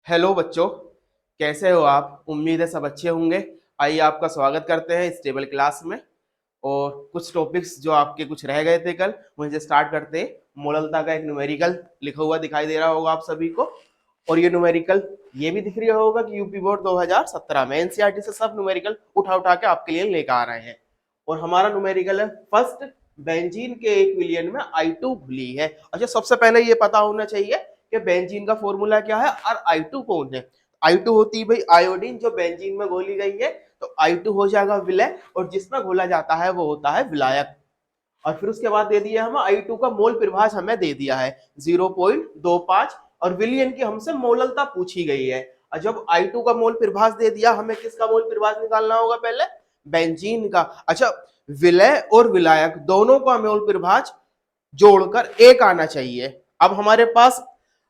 Hello बच्चों, कैसे हो आप? उम्मीद है सब अच्छे होंगे। आइए आपका स्वागत करते हैं इस टेबल क्लास में। और कुछ टॉपिक्स जो आपके कुछ रह गए थे कल, वहीं स्टार्ट करते हैं। मोललता का एक न्यूमेरिकल लिखा हुआ दिखाई दे रहा होगा आप सभी को। और ये न्यूमेरिकल ये भी दिख रहा होगा कि यूपी बोर्ड 2017 में एनसीईआरटी से सब न्यूमेरिकल उठा उठा के आपके लिए लेकर आ रहे हैं। और हमारा न्यूमेरिकल है फर्स्ट बेंजीन के इक्विलियन में I2 घुली है। अच्छा, सबसे पहले ये पता होना चाहिए कि बेंजीन का फॉर्मूला क्या है और I2 कौन है। I2 होती है भाई आयोडीन, जो बेंजीन में घोली गई है। तो I2 हो जाएगा विलय, और जिसमें घोला जाता है वो होता है विलायक। और फिर उसके बाद दे दिया हमें I2 का मोल प्रभाज हमें दे दिया है 0.25, और विलियन की हमसे मोललता पूछी गई है। और जब I2 का मोल प्रभाज दे दिया, हमें किसका मोल प्रभाज निकालना होगा? पहले बेंजीन का। अच्छा, विलय और विलायक दोनों का मोल प्रभाज जोड़कर एक आना चाहिए। अब हमारे पास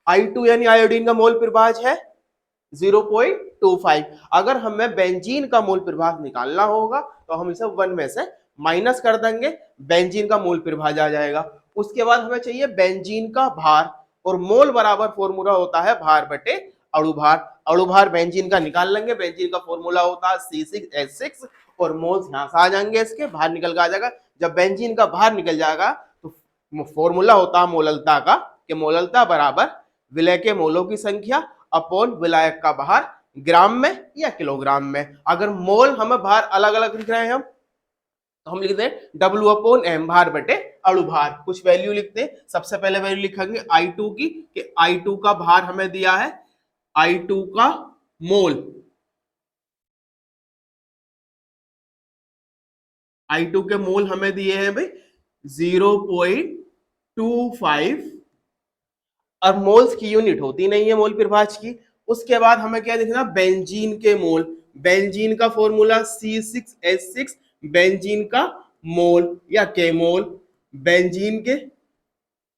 I2 यानी आयोडीन का मोल प्रभाज है 0.25। अगर हमें बेंजीन का मोल प्रभाज निकालना होगा तो हम इसे 1 में से माइनस कर देंगे, बेंजीन का मोल प्रभाज आ जाएगा। उसके बाद हमें चाहिए बेंजीन का भार, और मोल बराबर फॉर्मूला होता है भार बटे अणुभार। अणुभार बेंजीन का निकाल लेंगे, बेंजीन का फॉर्मूला होता है C6H6, और मोल्स यहां से आ जाएंगे, इसके बाहर निकल के आ जाएगा। जब बेंजीन का बाहर निकल जाएगा तो फॉर्मूला होता है मोललता का, कि मोललता बराबर विलय के मोलों की संख्या अपॉन विलायक का भार ग्राम में या किलोग्राम में। अगर मोल हमें भार अलग अलग लिख रहे हैं हम, तो हम लिखते हैं W/M, भार बटे अणुभार। कुछ वैल्यू लिखते हैं। सबसे पहले वैल्यू लिखेंगे I2 की, कि I2 का भार हमें दिया है, I2 का मोल, I2 के मोल हमें दिए हैं भाई 0.25, और मोल्स की यूनिट होती नहीं है मोल प्रभाज की। उसके बाद हमें क्या देखना? बेंजीन के मोल। बेंजीन का फॉर्मूला C6H6, बेंजीन का मोल या के मोल। बेंजीन के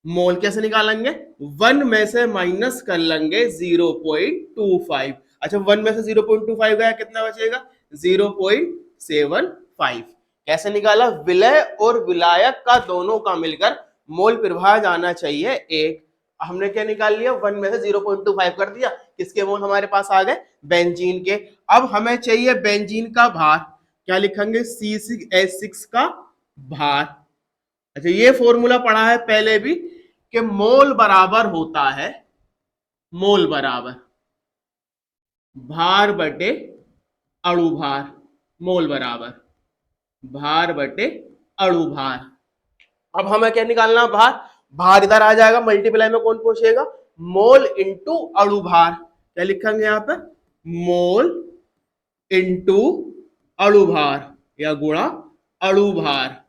मोल कैसे निकालेंगे? 1 में से माइनस कर लेंगे 0.25। अच्छा, 1 में से 0.25 गया, कितना बचेगा? 0.75। कैसे निकाला? विलय और विलायक का दोनों का मिलकर मोल प्रभाज आना चाहिए एक। हमने क्या निकाल लिया? 1 में से 0.25 कर दिया। किसके मोल हमारे पास आ गए? बेंजीन के। अब हमें चाहिए बेंजीन का भार। क्या लिखेंगे? C6H6 का भार। अच्छा, ये फॉर्मूला पढ़ा है पहले भी, कि मोल बराबर होता है, मोल बराबर भार बटे अणुभार। मोल बराबर भार बटे अणुभार। अब हमें क्या निकालना? भार। भार इधर आ जाएगा, मल्टीप्लाई में कौन पूछेगा? मोल इंटू अणुभार। क्या लिखेंगे यहाँ पर? मोल इंटू अणुभार या गुणा अणुभार।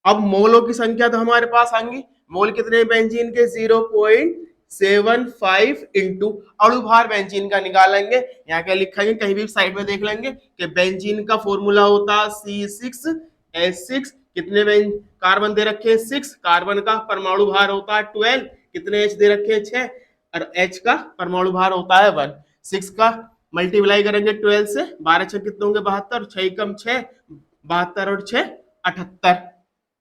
अब मोलों की संख्या तो हमारे पास आएंगी। मोल कितने बेंजीन के? 0.75 इंटू अणुभार बेंजीन का निकालेंगे। यहाँ क्या लिखेंगे? कहीं भी साइड में देख लेंगे कि बेंजीन का फॉर्मूला होता है C6H6। कितने कार्बन दे रखे हैं? 6। कार्बन का परमाणु भार होता है 12। कितने H दे रखे हैं? 6। और H का परमाणु भार होता है 1। 6 का मल्टीप्लाई करेंगे 12 से, 12 6 कितने होंगे? 72। 6 कम 6, 72 और 6 78।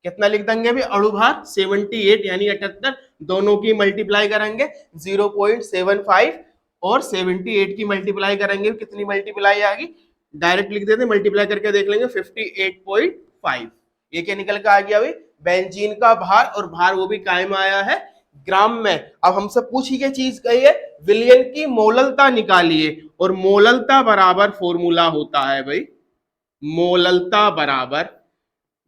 कितना लिख देंगे अभी? अणुभार 78 यानी 78। दोनों की मल्टीप्लाई करेंगे 0.75, और 78 की मल्टीप्लाई करेंगे, कितनी मल्टीप्लाई आएगी? डायरेक्ट लिख देते, मल्टीप्लाई करके देख लेंगे 58.5। ये क्या निकल के आ गया अभी? बेंजीन का भार, और भार वो भी कायम आया है ग्राम में। अब हमसे पूछी गई चीज कही है, विलयन की मोललता निकालिए। और मोललता बराबर फॉर्मूला होता है भाई, मोललता बराबर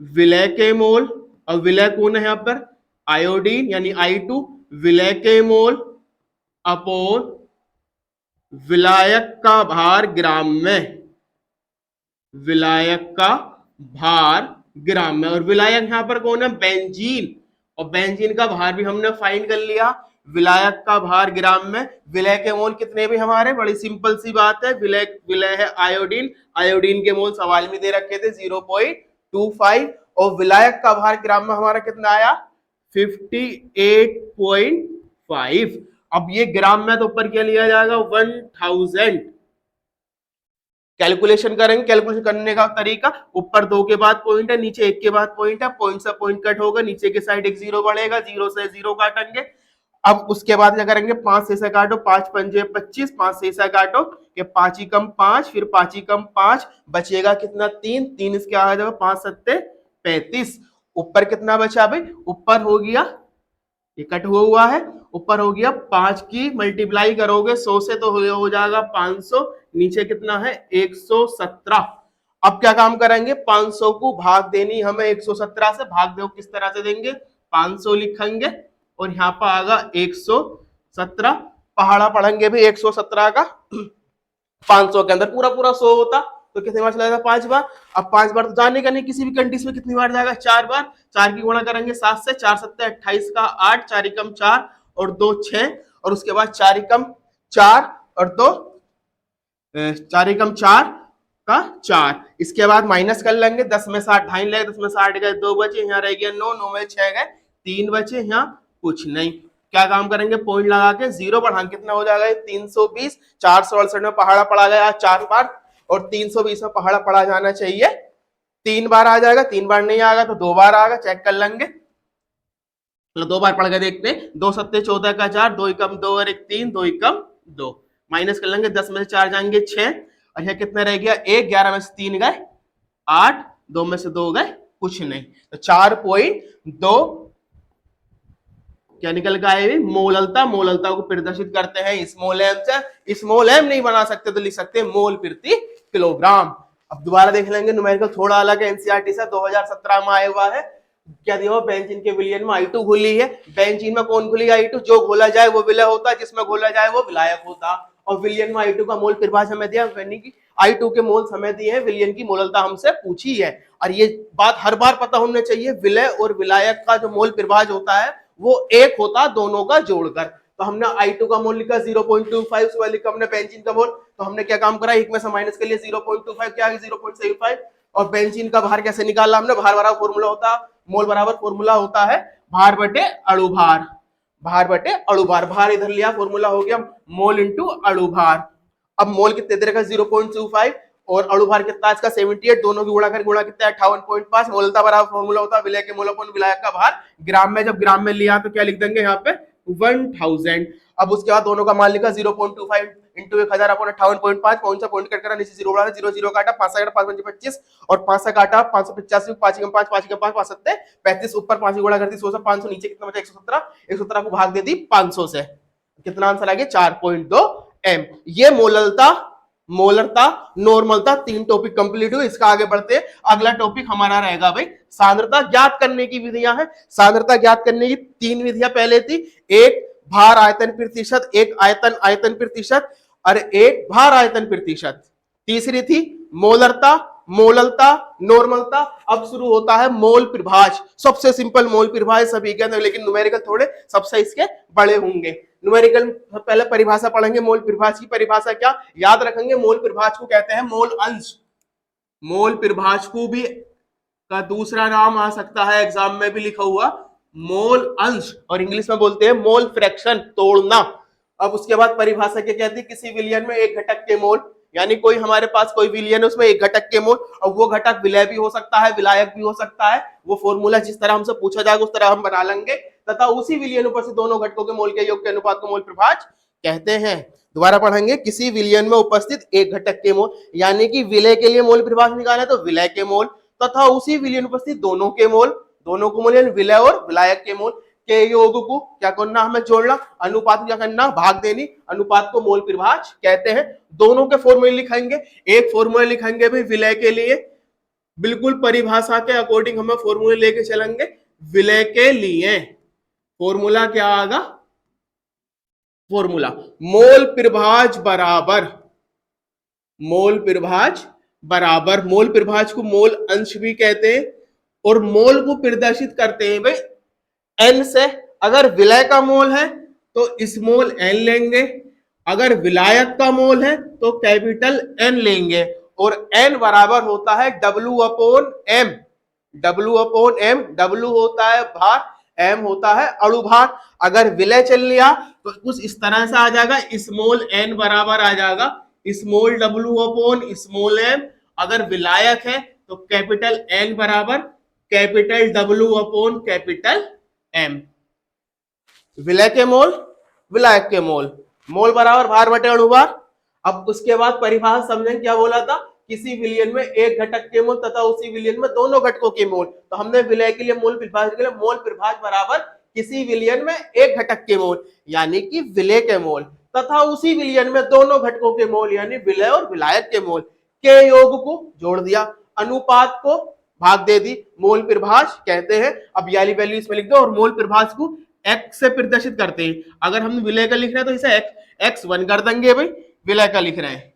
विलय के मोल, और विलय कौन है यहाँ पर? आयोडीन यानी I2। विलय के मोल अपोन विलायक का भार ग्राम में, विलायक का भार ग्राम में। और विलायक यहाँ पर कौन है? बेंजीन। और बेंजीन का भार भी हमने फाइंड कर लिया, विलायक का भार ग्राम में। विलय के मोल कितने भी हमारे? बड़ी सिंपल सी बात है, विलय विलय है आयोडीन। आयोडीन के मोल सवाल में दे रखे थे 0.25, और विलायक का भार ग्राम में हमारा कितना आया? 58.5। अब ये ग्राम में तो ऊपर क्या लिया जाएगा? 1000। कैलकुलेशन करेंगे। कैलकुलेशन करने का तरीका, ऊपर 2 के बाद पॉइंट है, नीचे 1 के बाद पॉइंट है। पॉइंट से पॉइंट कट होगा, नीचे के साइड एक 0 बढ़ेगा, 0 से 0 काटेंगे। अब उसके बाद क्या करेंगे, 5 से काटो, 5 पंजे 25, 5 से काटो कि 5 ही कम 5, फिर 5 ही कम 5, बचेगा कितना 3, 3 इसके आ जाएगा 5 सत्ते 35। ऊपर कितना बचा भाई, ऊपर हो गया, ये कट हुआ है, ऊपर हो गया 5 की मल्टीप्लाई करोगे 100 से तो हो जाएगा 500, नीचे कितना है 117। अब क्या काम करेंगे, 500 को भाग देनी हमें 117 से, भाग दो किस तरह से देंगे, 500 लिखेंगे और यहाँ पर आगा 117, पहाड़ा पढ़ेंगे भी 117 का 500 के अंदर पूरा पूरा 100 होता तो कितनी बार चला जाता, 5 बार। अब 5 बार तो जाने का नहीं, किसी भी कंडीशन में कितनी बार जाएगा, 4 बार। 4 की गुणा करेंगे 7 से, 4 सत्ते 28 का 8, 4 एकम 4 और 2 6, और उसके बाद 4 एकम 4 और 2 4 एकम 4 का 4। इसके बाद माइनस कर लेंगे, 10 में से 8 ढाई लगे, 10 में से 8 गए 2 बचे, यहाँ रह गया 9, 9 में 6 गए 3 बचे, यहाँ कुछ नहीं। क्या काम करेंगे, पॉइंट लगा के जीरो बढ़ा, कितना हो जाएगा 320। 468 में पहाड़ा पड़ा गया 4 बार और 320 में पहाड़ा पड़ा जाना चाहिए 3 बार आ जाएगा, 3 बार नहीं आएगा तो 2 बार आएगा, चेक कर लेंगे। तो 2 बार पढ़ के देखते हैं, 2 सत्ते 14 का 4, 2 एकम 2 और 1 3, 2 एकम 2, माइनस कर लेंगे, 10 में से 4 जाएंगे 6 और यहाँ कितना रह गया 1, 11 में से 3 गए 8, 2 में से 2 गए कुछ नहीं, तो 4.2 क्या निकल के आए, मोललता। मोललता को प्रदर्शित करते हैं स्मॉल एम से। स्मॉल एम नहीं बना सकते तो लिख सकते हैं मोल प्रति किलोग्राम। अब दोबारा देख लेंगे, न्यूमेरिकल थोड़ा अलग है एनसीईआरटी से, 2017 में आया हुआ है। क्या दिया, बेंजीन के विलयन में I2 घुली है। बेंजीन में कौन घुली, I2। जो घोला जाए वो विलय होता है, जिसमें घोला जाए वो विलायक होता। और विलयन में I2 का मोल प्रभाज हमें दिया, यानी कि I2 के मोल हमें दिए हैं, विलयन की मोललता हमसे पूछी है। और ये बात हर बार पता होना चाहिए, विलय और विलायक का जो मोल प्रभाज होता है वो एक होता दोनों का जोड़कर। तो हमने I2 का मोल लिखा 0.25, उसके लिखा हमने बेंजीन का मोल, तो हमने क्या काम करा, एक में से माइनस के लिए 0.25 क्या है 0.75। और बेंजीन का भार कैसे निकाला हमने, भार बराबर फॉर्मूला होता, मोल बराबर फॉर्मूला होता है भार बटे अणुभार। भार बटे अणुभार, भार इधर लिया, फॉर्मूला हो गया मोल इंटू अणुभार। अब मोल कितने दे रखा 0.25 और अणुभार कितना इसका 78, दोनों की गुणा कर गुणा कितना है 58.5। मोलता बराबर फॉर्मूला होता है विलय के मोल अपन विलायक का भार ग्राम में। जब ग्राम में लिया तो क्या लिख देंगे यहाँ पे 1000। अब उसके बाद दोनों का मान लिखा 0.25 इंटू 1000 अपन 58.5, कौन सा पॉइंट कट करा, नीचे जीरो बढ़ा, 0 0 काटा, 5 से काटा 5 पंजे 25 और 5 से काटा 585, 5 एकम 5, 5 एकम 5, 5 सत्ते 35, ऊपर 5 की गुणा कर दी 100 से, 500 नीचे कितना बचा 117, 117 को भाग दे दी 500 से, कितना आंसर आ गया 4.2 एम। ये मोललता, मोलरता, नॉर्मलता, 3 टॉपिक कंप्लीट हुए। इसका आगे बढ़ते हैं, अगला टॉपिक हमारा रहेगा भाई सांद्रता ज्ञात करने की विधियां हैं। सांद्रता ज्ञात करने की 3 विधियां पहले थी, एक भार आयतन प्रतिशत, एक आयतन आयतन प्रतिशत और एक भार आयतन प्रतिशत। तीसरी थी मोलरता, मोललता, नॉर्मलता। अब शुरू होता है मोल प्रभाज, सबसे सिंपल मोल प्रभाज सभी के अंदर, लेकिन न्यूमेरिकल थोड़े सबसे इसके बड़े होंगे। न्यूमेरिकल पहले परिभाषा पढ़ेंगे, मोल प्रभाज की परिभाषा क्या याद रखेंगे, मोल प्रभाज को कहते हैं मोल अंश। मोल प्रभाज को भी का दूसरा नाम आ सकता है, एग्जाम में भी लिखा हुआ मोल अंश, और इंग्लिश में बोलते हैं मोल फ्रैक्शन, तोड़ना। अब उसके बाद परिभाषा क्या कहती है, किसी विलयन में एक घटक के मोल, यानी कोई हमारे पास कोई विलयन है उसमें एक घटक के मोल, और वो घटक विलय भी हो सकता है विलायक भी हो सकता है। वो फॉर्मूला जिस तरह हमसे पूछा जाएगा उस तरह हम बना लेंगे, तथा उसी विलयन पर से दोनों घटकों के मोल के योग के अनुपात को मोल प्रभाज कहते हैं। दोबारा पढ़ेंगे, किसी विलयन में उपस्थित एक घटक के मोल, यानी कि विलय के लिए मोल प्रभाज निकाले तो विलय के मोल, तथा उसी विलयन में उपस्थित दोनों के मोल, दोनों को मोल यानी विलय और विलायक के मोल के योग को क्या करना, हमें जोड़ना, अनुपात क्या करना, भाग देनी, अनुपात को मोल प्रभाज कहते हैं। दोनों के फॉर्मूले लिखेंगे, एक फॉर्मूला लिखेंगे भाई विलय के लिए, बिल्कुल परिभाषा के अकॉर्डिंग हमें फॉर्मूले लेके चलेंगे। विलय के लिए फॉर्मूला क्या आएगा, फॉर्मूला मोल प्रभाज बराबर, मोल प्रभाज बराबर, मोल प्रभाज को मोल अंश भी कहते हैं और मोल को प्रदर्शित करते हैं भाई एन से। अगर विलय का मोल है तो स्मॉल एन लेंगे, अगर विलायक का मोल है तो कैपिटल एन लेंगे, और एन बराबर होता है W upon M. W upon M, W होता है भार, एम होता है अणुभार। अगर विलय चल लिया तो कुछ इस तरह से आ जाएगा, स्मॉल एन बराबर आ जाएगा स्मॉल डब्ल्यू अपॉन स्मॉल एम। अगर विलायक है तो कैपिटल एन बराबर capital W upon capital M. विलय के मोल, विलायक के मोल, मोल बराबर भार बटे अणुभार। अब उसके बाद परिभाषा समझें, क्या बोला था, किसी विलयन में एक घटक के मोल तथा उसी विलयन में दोनों घटकों के मोल। तो हमने विलय के लिए मोल परिभाषा के लिए मोल परिभाषा बराबर किसी विलयन में एक घटक के मोल यानी कि विलय के मोल तथा उसी विलयन में दोनों घटकों के मोल यानी विलय और विलायक के मोल के योग को जोड़ दिया, अनुपात को भाग दे दी, मोल परिभाष कहते हैं। अब याली वैल्यू इसमें लिख दो और मोल परिभाष को एक्स से प्रदर्शित करते हैं। अगर हम विलय का लिख रहे हैं तो इसे x1 कर देंगे भाई, विलय का लिख रहे हैं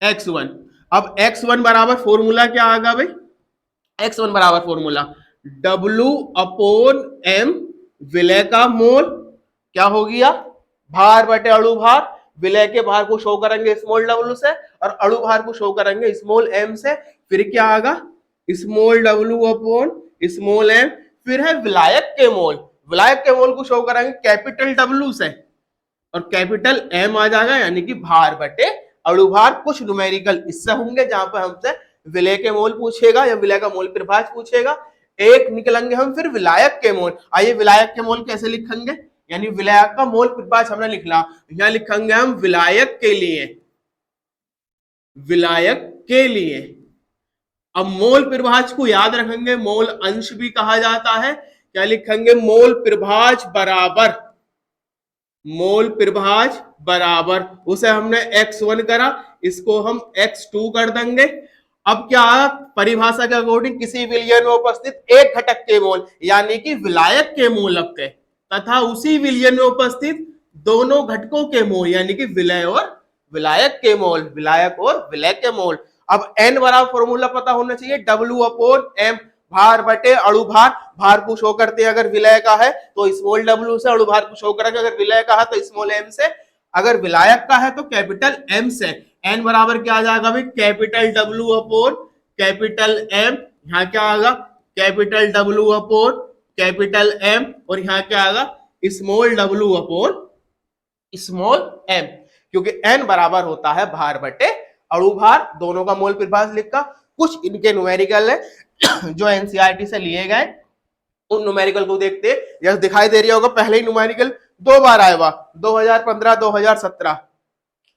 x1। अब x1 बराबर फॉर्मूला क्या आएगा भाई, x1 बराबर फॉर्मूला W/m, विलय का मोल क्या हो गया, भार बटे अणुभार। विलय के भार को शो करेंगे स्मॉल w से और अणुभार को शो करेंगे स्मॉल m से। फिर क्या आएगा, स्मॉल w/स्मॉल m। फिर है विलायक के मोल, विलायक के मोल को शो करेंगे कैपिटल W से और कैपिटल M आ जाएगा यानी कि भार बटे अणुभार। कुछ न्यूमेरिकल इससे होंगे जहां पर हमसे विलय के मोल पूछेगा या विलय का मोल परिभाष पूछेगा। एक निकलेंगे हम फिर विलायक के मोल। आइए विलायक के मोल कैसे लिखेंगे, यानी विलायक का मोल परिभाष हमने लिखना, यहां लिखेंगे हम विलायक के लिए, विलायक के लिए। अब मोल परिभाष को याद रखेंगे, मोल अंश भी कहा जाता है। क्या लिखेंगे, मोल परिभाष बराबर, मोल परिभाष बराबर, उसे हमने x1 करा, इसको हम x2 कर देंगे। अब क्या, परिभाषा के अकॉर्डिंग किसी विलयन में उपस्थित एक घटक के मोल यानी कि विलायक के मोलक के तथा उसी विलयन में उपस्थित दोनों घटकों के मोल यानी कि विलय और विलायक के मोल, विलायक और विलय के मोल। अब n बराबर फॉर्मूला पता होना चाहिए, W/m, भार बटे अणुभार। भार को शो करते हैं अगर विलय का है तो स्मॉल w से, अणुभार को शो करेंगे अगर विलय का है तो स्मॉल m से, अगर विलायक का है तो कैपिटल M से। n बराबर क्या आ जाएगा भाई, कैपिटल W/ कैपिटल M, यहाँ क्या आएगा कैपिटल W/ कैपिटल M और यहाँ क्या आएगा स्मॉल w/ स्मॉल m, क्योंकि n बराबर होता है भार बटे अणुभार। दोनों का मोल परिभाष लिखा। कुछ इनके न्यूमेरिकल है जो एनसीईआरटी से लिए गए, उन न्यूमेरिकल को देखते। यह दिखाई दे रही होगा, पहले ही न्यूमेरिकल 2 बार आया हुआ, 2015 2017।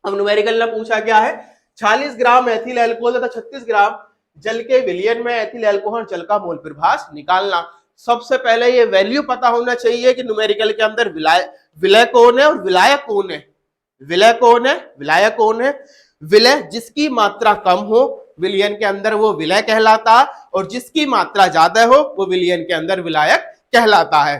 अब न्यूमेरिकल ने पूछा क्या है, 40 ग्राम एथिल एल्कोहल तथा 36 ग्राम जल के विलयन में एथिल एल्कोहल जल का मोल परिभाष निकालना। सबसे पहले ये वैल्यू पता होना चाहिए कि न्यूमेरिकल के अंदर विलय कौन है और विलायक कौन है। विलय कौन है, विलायक कौन है। विलय जिसकी मात्रा कम हो विलयन के अंदर वो विलय कहलाता है और जिसकी मात्रा ज्यादा हो वो विलयन के अंदर विलायक कहलाता है।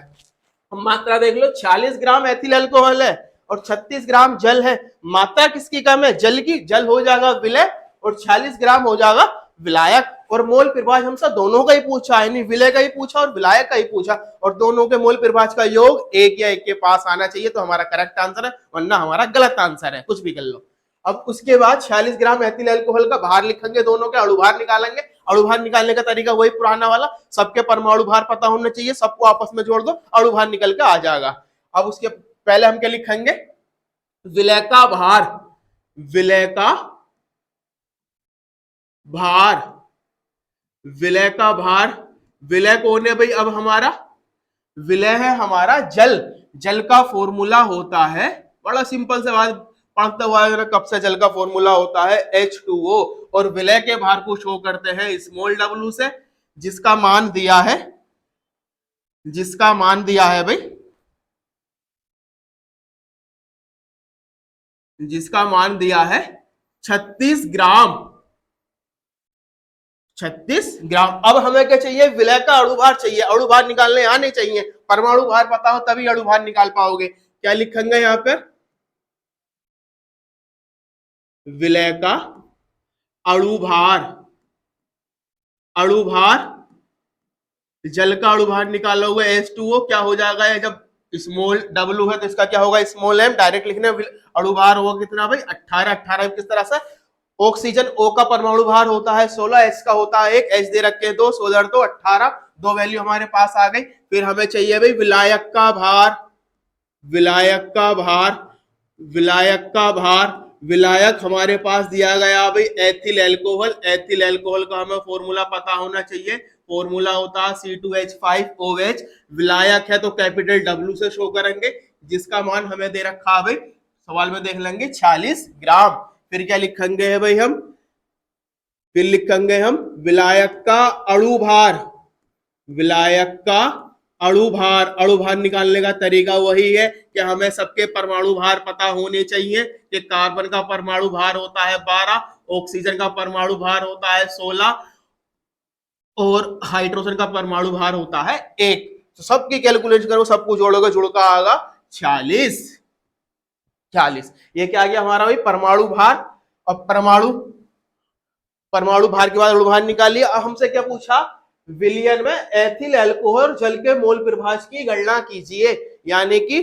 मात्रा देख लो, 40 ग्राम एथिल अल्कोहल है और 36 ग्राम जल है। मात्रा किसकी कम है, जल की, जल हो जाएगा विलय और 40 ग्राम हो जाएगा विलायक। और मोल परिभाष हमसे दोनों का ही पूछा है, नहीं विलय का ही पूछा और विलायक का ही पूछा, और दोनों के मोल परिभाष का योग एक या एक के पास आना चाहिए तो हमारा करेक्ट आंसर है, वरना हमारा गलत आंसर है, कुछ भी कर लो। अब उसके बाद 46 ग्राम एथिल अल्कोहल का भार लिखेंगे, दोनों के अणुभार निकालेंगे। अणुभार निकालने का तरीका वही पुराना वाला, सबके परमाणु भार पता होना चाहिए, सबको आपस में जोड़ दो, अणुभार निकल के आ जाएगा। अब उसके पहले हम क्या लिखेंगे, विलय का भार, विलय का भार, विलय का भार। विलय कौन है भाई, अब हमारा विलय है हमारा जल। जल का फॉर्मूला होता है, बड़ा सिंपल से बात पढ़ते हुआ कब से, जल का फॉर्मूला होता है H2O और विलय के भार को शो करते हैं स्मॉल w से, जिसका मान दिया है, जिसका मान दिया है भाई, जिसका मान दिया है 36 ग्राम, 36 ग्राम। अब हमें क्या चाहिए, विलय का अणुभार चाहिए। अणुभार निकालने आने चाहिए, परमाणु भार पता हो तभी अणुभार निकाल पाओगे। क्या लिखेंगे यहाँ पर, विलय का अणुभार, अणुभार, जल का अणुभार निकालोगे H2O, क्या हो जाएगा, ये जब स्मॉल w है तो इसका क्या होगा स्मॉल m, डायरेक्ट लिखने। अणुभार होगा कितना भाई 18, 18 किस तरह से, ऑक्सीजन O का परमाणु भार होता है 16, H का होता है 1, H दे रखे हैं 2, 16 तो 18, दो वैल्यू हमारे पास आ गई। फिर हमें चाहिए भाई विलायक का भार, विलायक का भार, विलायक का भार। विलायक हमारे पास दिया गया भाई एथिल एल्कोहल। एथिल एल्कोहल का हमें फॉर्मूला पता होना चाहिए, फॉर्मूला होता है C2H5OH। विलायक है तो कैपिटल W से शो करेंगे, जिसका मान हमें दे रखा है भाई, सवाल में देख लेंगे 46 ग्राम। फिर क्या लिखेंगे है भाई हम, फिर लिखेंगे हम विलायक का अणु भार। विलायक का अणु भार, अणु भार निकालने का तरीका वही है कि हमें सबके परमाणु भार पता होने चाहिए कि कार्बन का परमाणु भार होता है 12, ऑक्सीजन का परमाणु भार होता है 16 और हाइड्रोजन का परमाणु भार होता है 1। तो सबकी कैलकुलेशन करो, सबको जोड़ोगे, जुड़का आएगा 46। 46 ये क्या आ गया हमारा भाई परमाणु भार। और परमाणु भार के बाद अणु भार निकालिए। अब हमसे क्या पूछा, विलयन में एथिल अल्कोहल जल के मोल प्रभाज की गणना कीजिए, यानी कि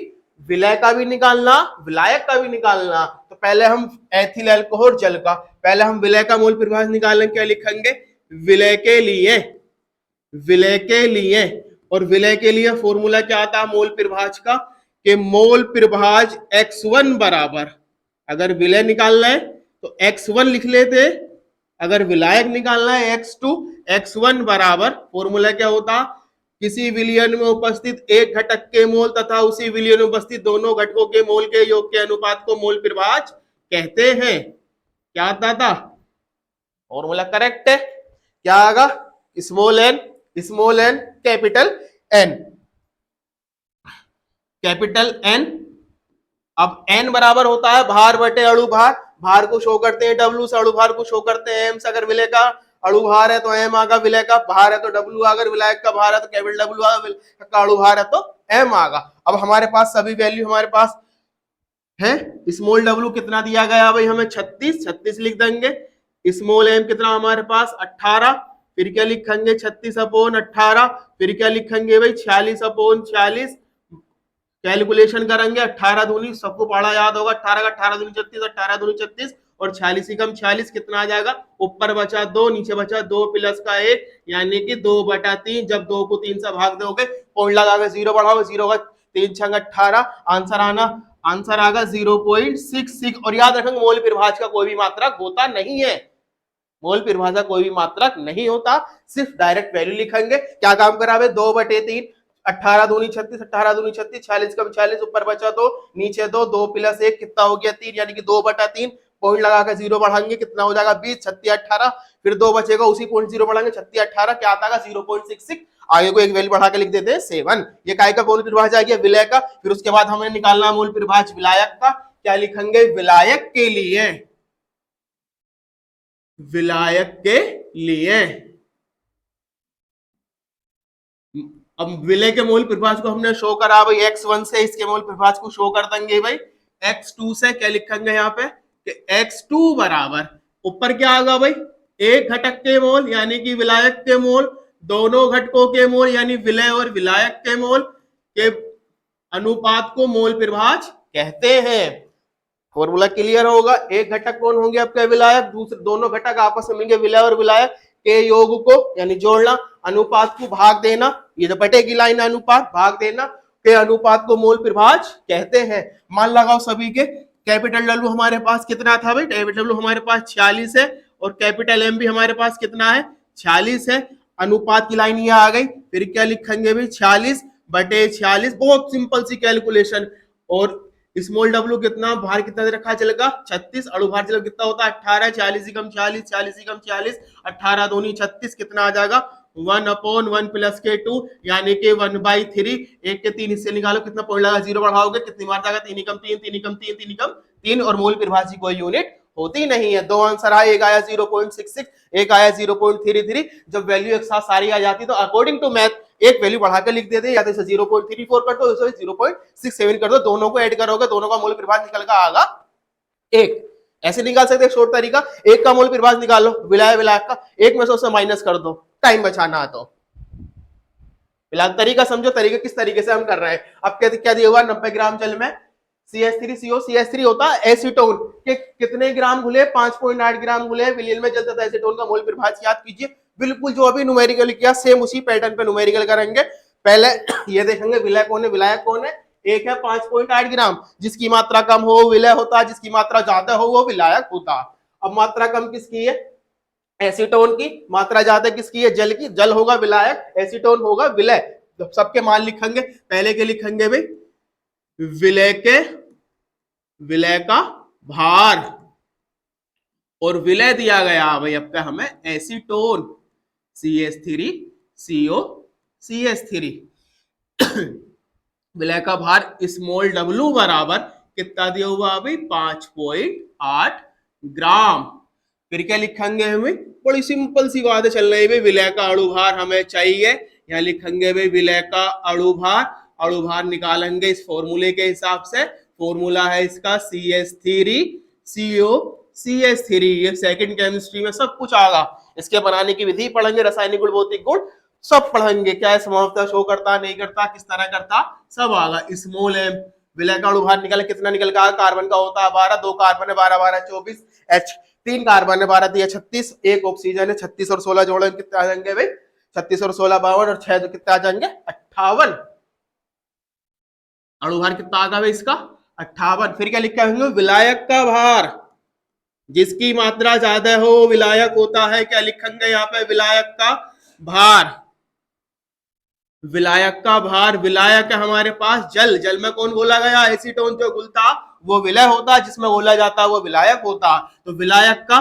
विलय का भी निकालना, विलायक का भी निकालना। तो पहले हम एथिल अल्कोहल जल का, पहले हम विलय का मोल प्रभाज निकालेंगे। क्या लिखेंगे, विलय के लिए, विलय के लिए, और विलय के लिए फॉर्मूला क्या आता है मोल प्रभाज का, कि मोल प्रभाज x1 बराबर, अगर विलय निकालना है तो x1 लिख लेते, अगर विलायक निकालना है x2, x1 बराबर फॉर्मूला क्या होता, किसी विलयन में उपस्थित एक घटक के मोल तथा उसी विलयन में उपस्थित दोनों घटकों के मोल के योग के अनुपात को मोल प्रभाज कहते हैं। क्या आता था, फॉर्मूला करेक्ट है, क्या आएगा, small n capital N, capital N. अब एन बराबर होता है भार बटे अणु भार, भार को शो करते हैं W से, अणु भार को शो करते हैं M से। अगर विलय का अणु भार है तो M आगा, विलय का भार है तो W आगा, अगर विलायक का भार है तो कैपिटल W आगा, विलय का अणु भार है तो M आगा। अब हमारे पास सभी वैल्यू हमारे पास है। स्मॉल W कितना दिया गया भाई हमें 36 लिख देंगे। स्मॉल M कितना हमारे पास 18, फिर क्या लिखेंगे 36/18, फिर क्या लिखेंगे भाई 46/46। कैलकुलेशन करेंगे 18 दूनी, सबको पढ़ा याद होगा, 18 का 18 दूनी 36, 18 दूनी 36 और 46 कम 46 कितना आ जाएगा, ऊपर बचा 2 नीचे बचा 2 प्लस का 1 यानी कि 2/3। जब 2 को 3 से भाग दोगे, पॉइंट लगा के 0 बढ़ाओगे, 0 का 3 6 18, आंसर आगा 0.66। और याद रखेंगे मोल प्रभाज का कोई भी मात्रक होता नहीं है, मोल प्रभाजा कोई भी मात्रक नहीं होता, सिर्फ डायरेक्ट वैल्यू लिखेंगे। क्या काम करा 2/3, 18 दूनी 36, 18 दूनी 36, 46 कम 46, ऊपर बचा 2 नीचे 2, 2 प्लस 1 कितना हो गया 3, यानी कि 2/3। पॉइंट लगाकर 0 बढ़ाएंगे कितना हो जाएगा 20, 36 18, फिर 2 बचेगा, उसी पॉइंट 0 बढ़ाएंगे 36 18, क्या आता है 0.66। आगे को एक वैल्यू बढ़ा के लिख देते हैं 7। ये काय का मोल प्रभाज आ गया, विलय का। फिर उसके बाद हमें निकालना मोल प्रभाज विलायक का। क्या लिखेंगे, विलायक के लिए, विलायक के लिए। अब विलय के मोल प्रभाज को हमने शो करा भाई x1 से, इसके मोल प्रभाज को शो कर देंगे भाई x2 से। क्या लिखेंगे यहाँ पे कि x2 बराबर, ऊपर क्या आएगा भाई एक घटक के मोल यानी कि विलायक के मोल, दोनों घटकों के मोल यानी विलय और विलायक के मोल के अनुपात को मोल प्रभाज कहते हैं। फॉर्मूला क्लियर होगा। एक घटक कौन होंगे आपके विलायक, दूसरे दोनों घटक आपस में मिलेंगे विलय और विलायक के योग को यानी जोड़ना, अनुपात को भाग देना, ये तो बटेगी लाइन, अनुपात भाग देना के अनुपात को मोल प्रभाज कहते हैं। मान लगाओ सभी के, कैपिटल डब्ल्यू हमारे पास कितना था भाई, कैपिटल डब्ल्यू हमारे पास 46 है और कैपिटल एम भी हमारे पास कितना है 46 है। अनुपात की लाइन ये आ गई, फिर क्या लिखेंगे भाई 46/46, बहुत सिंपल सी कैलकुलेशन। और स्मॉल डब्ल्यू कितना, भार कितना दे रखा है जल का 36, अणु भार जल कितना होता है 18, 40 कम 40, 40 कम 40, 18 दूनी 36 कितना आ जाएगा 1/1 प्लस के 2 यानी कि 1/3। एक के 3 हिस्से निकालो, कितना पॉइंट लगा, 0 बढ़ाओगे कितनी बार जाएगा 3 कम 3, 3 कम 3, 3 कम 3। और मोल प्रभाज की कोई यूनिट होती नहीं है। दो आंसर आए, एक आया 0.66, एक आया 0.33। जब वैल्यू एक साथ सारी आ जाती तो अकॉर्डिंग टू मैथ एक वैल्यू बढ़ा कर लिख देते, या तो इसे 0.34 कर दो, इसे 0.67 कर दो, दोनों को ऐड करोगे दोनों का मोल प्रभाज निकल कर आएगा एक। ऐसे निकाल सकते हैं शॉर्ट तरीका, एक का मोल प्रभाज निकालो विलायक विलायक का, एक में से उसे माइनस कर दो, टाइम बचाना है तो। फिलहाल तरीका समझो, तरीका किस तरीके से हम कर रहे हैं। अब क्या दिया हुआ 90 ग्राम जल में CH3CO, CH3 होता है एसीटोन के कितने ग्राम घुले 5.8 ग्राम घुले, विलयन में जल तथा एसीटोन का मोल प्रभाज याद कीजिए। बिल्कुल जो अभी न्यूमेरिकल किया सेम उसी पैटर्न पे न्यूमेरिकल करेंगे। पहले ये देखेंगे विलय कौन है, विलायक कौन है, एक है 5.8 ग्राम, जिसकी मात्रा कम हो विलय होता है, जिसकी मात्रा ज्यादा हो वो विलायक होता। अब मात्रा कम किसकी है, एसीटोन की मात्रा ज्यादा किसकी है? जल की। जल होगा विलायक, एसीटोन होगा विलय। तो सबके मान लिखेंगे। पहले के लिखेंगे भाई विलय के, विलय का भार, और विलय दिया गया भाई आपका हमें एसीटोन, CH3CO CH3। विलय का भार स्मॉल w बराबर कितना दिया हुआ अभी? 5.8 ग्राम। फिर क्या लिखेंगे हमें? बड़ी सिंपल सी बात है चल रही है, विलय का अणुभार हमें चाहिए। यहाँ लिखेंगे भाई विलय का अणुभार, अणुभार निकालेंगे इस फॉर्मूले के हिसाब से। फॉर्मूला है इसका CH3CO CH3। ये सेकंड केमिस्ट्री में सब कुछ आगा। इसके बनाने की विधि पढ़ेंगे, रासायनिक गुण, भौतिक गुण सब पढ़ेंगे। क्या है समानता शो करता, नहीं करता, किस तरह करता, सब आगा। स्मॉल एम, विलय का अणुभार निकाले, कितना निकल का? कार्बन का होता है 12, 2 कार्बन है 12 12 24, H 3 कार्बन है 12 दिया 36, एक ऑक्सीजन है 36 और 16 जोड़े कितने आ जाएंगे भाई? 36 और 16 52, और 6 कितने आ जाएंगे? 58। अणुभार कितना आ गया इसका? 58। फिर क्या लिखा है? विलायक का भार, जिसकी मात्रा ज्यादा हो विलायक होता है। क्या लिखेंगे यहाँ पे? विलायक का भार, विलायक का भार। विलायक है हमारे पास जल, जल में कौन घोला गया? एसीटोन। जो घुलता वो विलय होता, जिसमें घोला जाता वो विलायक होता। तो विलायक का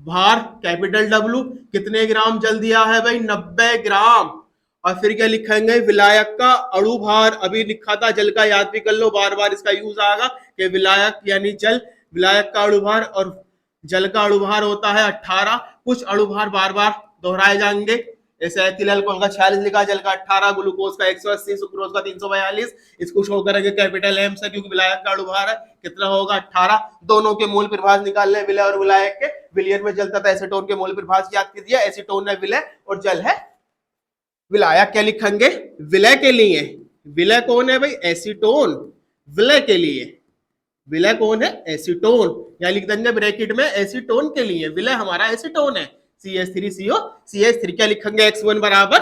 भार कैपिटल W, कितने ग्राम जल दिया है भाई? 90 ग्राम। और फिर क्या लिखेंगे? विलायक का अणुभार, अभी लिखा था जल का, याद भी कर लो, बार बार इसका यूज आएगा कि विलायक यानी जल, विलायक का अणुभार और जल का अणुभार होता है 18। कुछ अणुभार बार बार दोहराए जाएंगे, जैसे एथिल अल्कोहल का 46 लिखा, जल का 18, ग्लूकोज का 180, सुक्रोज का 342। इसको शो करेंगे कैपिटल एम से, क्योंकि विलायक का अणुभार है। कितना होगा? 18। दोनों के मूल प्रभाज निकालने, विलय और विलायक के। विलयन में जलता था, एसीटोन के मूल प्रभाज याद कीजिए। एसीटोन है विलय और जल है विलायक। क्या लिखेंगे? विलय के लिए, विलय कौन है भाई? एसीटोन। विलय के लिए, विलय कौन है? एसीटोन। या लिख देंगे ब्रैकेट में एसीटोन के लिए, विलय हमारा एसीटोन है, CH3CO CH3। क्या लिखेंगे? x1 बराबर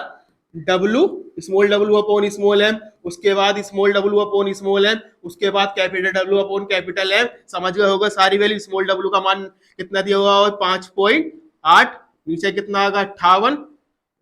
W, small w upon small m, उसके बाद small w upon small m, उसके बाद capital W upon capital M। समझ गए होगा सारी वैल्यू। स्मॉल w का मान कितना दिया हुआ है? 5.8। नीचे कितना आगा? 58।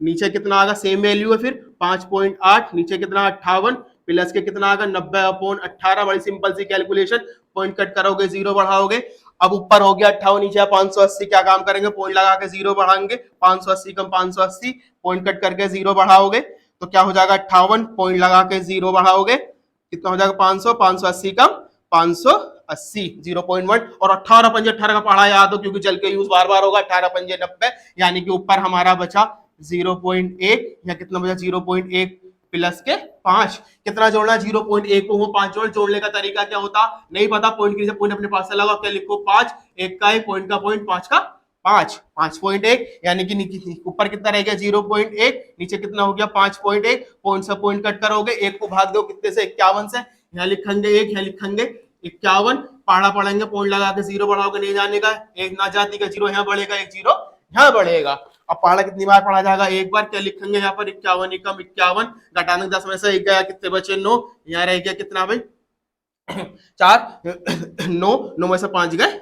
नीचे कितना आगा? सेम वैल्यू है फिर 5.8, नीचे कितना? 58 प्लस के कितना आगा? 90 अपॉन 18। बड़ी सिंपल सी कैलकुलेशन। पॉइंट कट करोगे, जीरो बढ़ाओगे। अब ऊपर हो गया 58, नीचे 580। क्या काम करेंगे? पॉइंट लगा के जीरो बढ़ाएंगे। 580 कम 580, पॉइंट कट करके जीरो बढ़ाओगे तो क्या हो जाएगा? 58। पॉइंट लगा के जीरो बढ़ाओगे, कितना हो जाएगा? 500। 580 कम 580, 0.1। और 18 पंजे 18 का पढ़ा याद हो, क्योंकि जल के यूज बार बार होगा। 18 पंजे 90, यानी कि ऊपर हमारा बचा 0.1, या कितना बचा? 0.1 प्लस के 5। कितना जोड़ना? 0.1 को 5 जोड़ने का तरीका क्या होता? नहीं पता। पॉइंट के नीचे पॉइंट अपने पास से लगाओ। क्या लिखो? 5, एक का एक, पॉइंट का पॉइंट, 5 का 5, 5.1, यानी कि ऊपर कितना रह गया? 0.1, नीचे कितना हो गया? 5.1। पॉइंट से पॉइंट कट करोगे, एक को भाग दो कितने से? 51 से। यहाँ लिखेंगे 1, यहाँ लिखेंगे 51। पढ़ा पढ़ेंगे, पॉइंट लगा के जीरो बढ़ाओगे, नहीं जाने का एक ना जाती का जीरो यहाँ बढ़ेगा, एक जीरो यहाँ बढ़ेगा। अब पढ़ा कितनी बार पढ़ा जाएगा? एक बार। क्या लिखेंगे यहाँ पर? 51 एकम 51, घटाने 10 में से 1 गया, कितने बचे? 9। यहाँ रह गया कितना भाई? 4। 9 में से 5 गए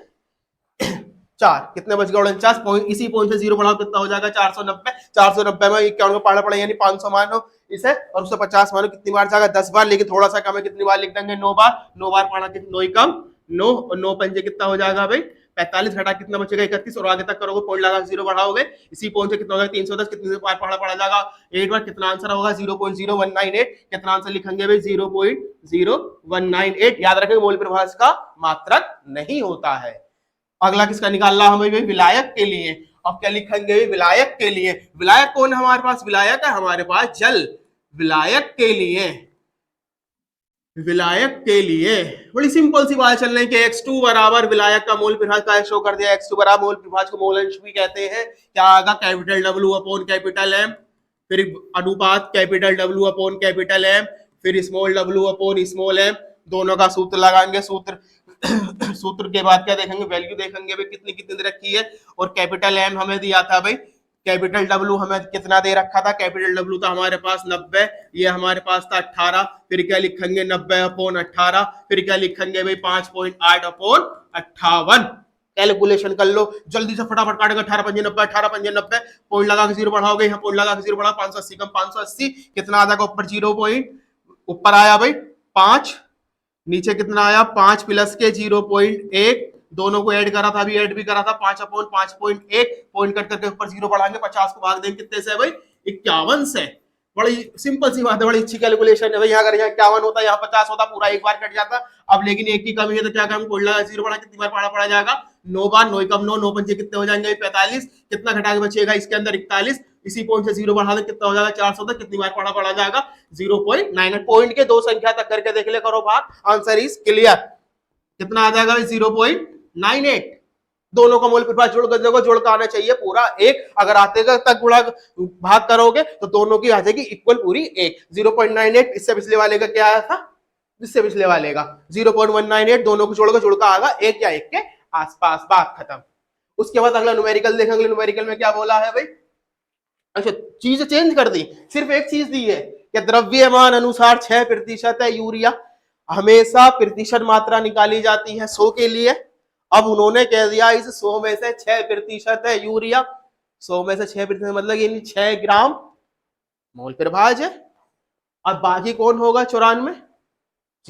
4, कितने बच गए? 49। पॉइंट, इसी पॉइंट से जीरो बढ़ाओ, कितना हो जाएगा? 490। 490 में 51 को पढ़ना पड़ेगा, यानी 500 मानो इसे, और उससे 50 मानो। कितनी बार जाएगा? 10 बार, लेकिन थोड़ा सा कम है। कितनी बार लिख देंगे? 9 बार। 9 बार पढ़ा, 9 ही कम 9, और 9 पंजे कितना हो जाएगा भाई? 45। घटा कितना बचेगा? 31, और आगे तक करोगे, पॉइंट लगा जीरो बढ़ाओगे, इसी पॉइंट से कितना होगा? 310। कितनी बार पढ़ा जाएगा? 8 बार। कितना आंसर होगा? 0.0198। कितना आंसर लिखेंगे भाई? 0.0198। याद रखेंगे मोल प्रभाज का मात्रक नहीं होता है। अगला किसका निकालना हमें भाई? विलायक के लिए। अब क्या लिखेंगे? विलायक के लिए। विलायक कौन है हमारे पास? विलायक है हमारे पास जल। विलायक के लिए, विलायक के लिए बड़ी सिंपल सी बात चल रही है कि x2 बराबर विलायक का मोल प्रभाज का शो कर दिया। x2 बराबर मोल प्रभाज को मोल अंश भी कहते हैं। क्या आएगा? Capital W upon capital M, फिर अनुपात capital W upon capital M, फिर small w upon small m। दोनों का सूत्र लगाएंगे। सूत्र के बाद क्या देखेंगे? वैल्यू देखेंगे भाई कितनी कितनी रखी है। और कैपिटल M हमें दिया था भाई, कैपिटल W हमें कितना दे रखा था? कैपिटल W था हमारे पास 90, ये हमारे पास था 18। फिर क्या लिखेंगे? 90 अपॉन 18। फिर क्या लिखेंगे भाई? 5.8 अपॉन 58। कैलकुलेशन कर लो जल्दी से, फटाफट काटेगा। 18 पंजे 90, 18 पंजे 90, पॉइंट लगा के जीरो बढ़ाओगे, यहाँ पॉइंट लगा के जीरो बढ़ाओ, 580 कम 580, कितना आ जाएगा ऊपर 0 पॉइंट, ऊपर आया भाई 5, नीचे कितना आया 5 प्लस के 0.1, दोनों को ऐड करा था, अभी ऐड भी करा था, 5/5.1, पॉइंट कट करके ऊपर 0 बढ़ाएंगे, 50 को भाग देंगे कितने से भाई 51 से। बड़ी सिंपल सी बात है, बड़ी अच्छी कैलकुलेशन है भाई। अगर यहाँ 51 होता, यहाँ 50 होता, पूरा एक बार कट जाता। अब लेकिन एक की कमी है तो क्या करें, कोई लगा 0 बढ़ा, कितनी बार पड़ा जाएगा 9 बार, 9 कम 9, 9 पंजे कितने हो जाएंगे 45, कितना घटा के बचेगा इसके अंदर 41, इसी पॉइंट से 0 बढ़ा दे कितना हो जाएगा 400 तक, कितनी बार पड़ा जाएगा 0.9। पॉइंट के दो संख्या तक करके देख ले करो भाग, आंसर इज क्लियर। कितना आ जाएगा 0.98, दोनों का मूल प्रभाव जोड़ कर देखो, जोड़ का आना चाहिए पूरा 1, अगर आते तक गुणा भाग करोगे तो दोनों की आ जाएगी इक्वल पूरी 1। 0.98 इससे पिछले वाले का क्या आया था, इससे पिछले वाले का 0.198, दोनों को जोड़कर जोड़ का आएगा 1 या 1 के आसपास, बात खत्म। उसके बाद अगला न्यूमेरिकल देखेंगे, अगले न्यूमेरिकल में क्या बोला है भाई, अच्छा चीज चेंज कर दी, सिर्फ एक चीज दी है कि द्रव्यमान अनुसार 6% है यूरिया, हमेशा प्रतिशत मात्रा निकाली जाती है 100 के लिए। अब उन्होंने कह दिया इस 100 में से 6% है यूरिया, 100 में से 6% मतलब यानी 6 ग्राम मोल प्रभाज है। अब बाकी कौन होगा 94,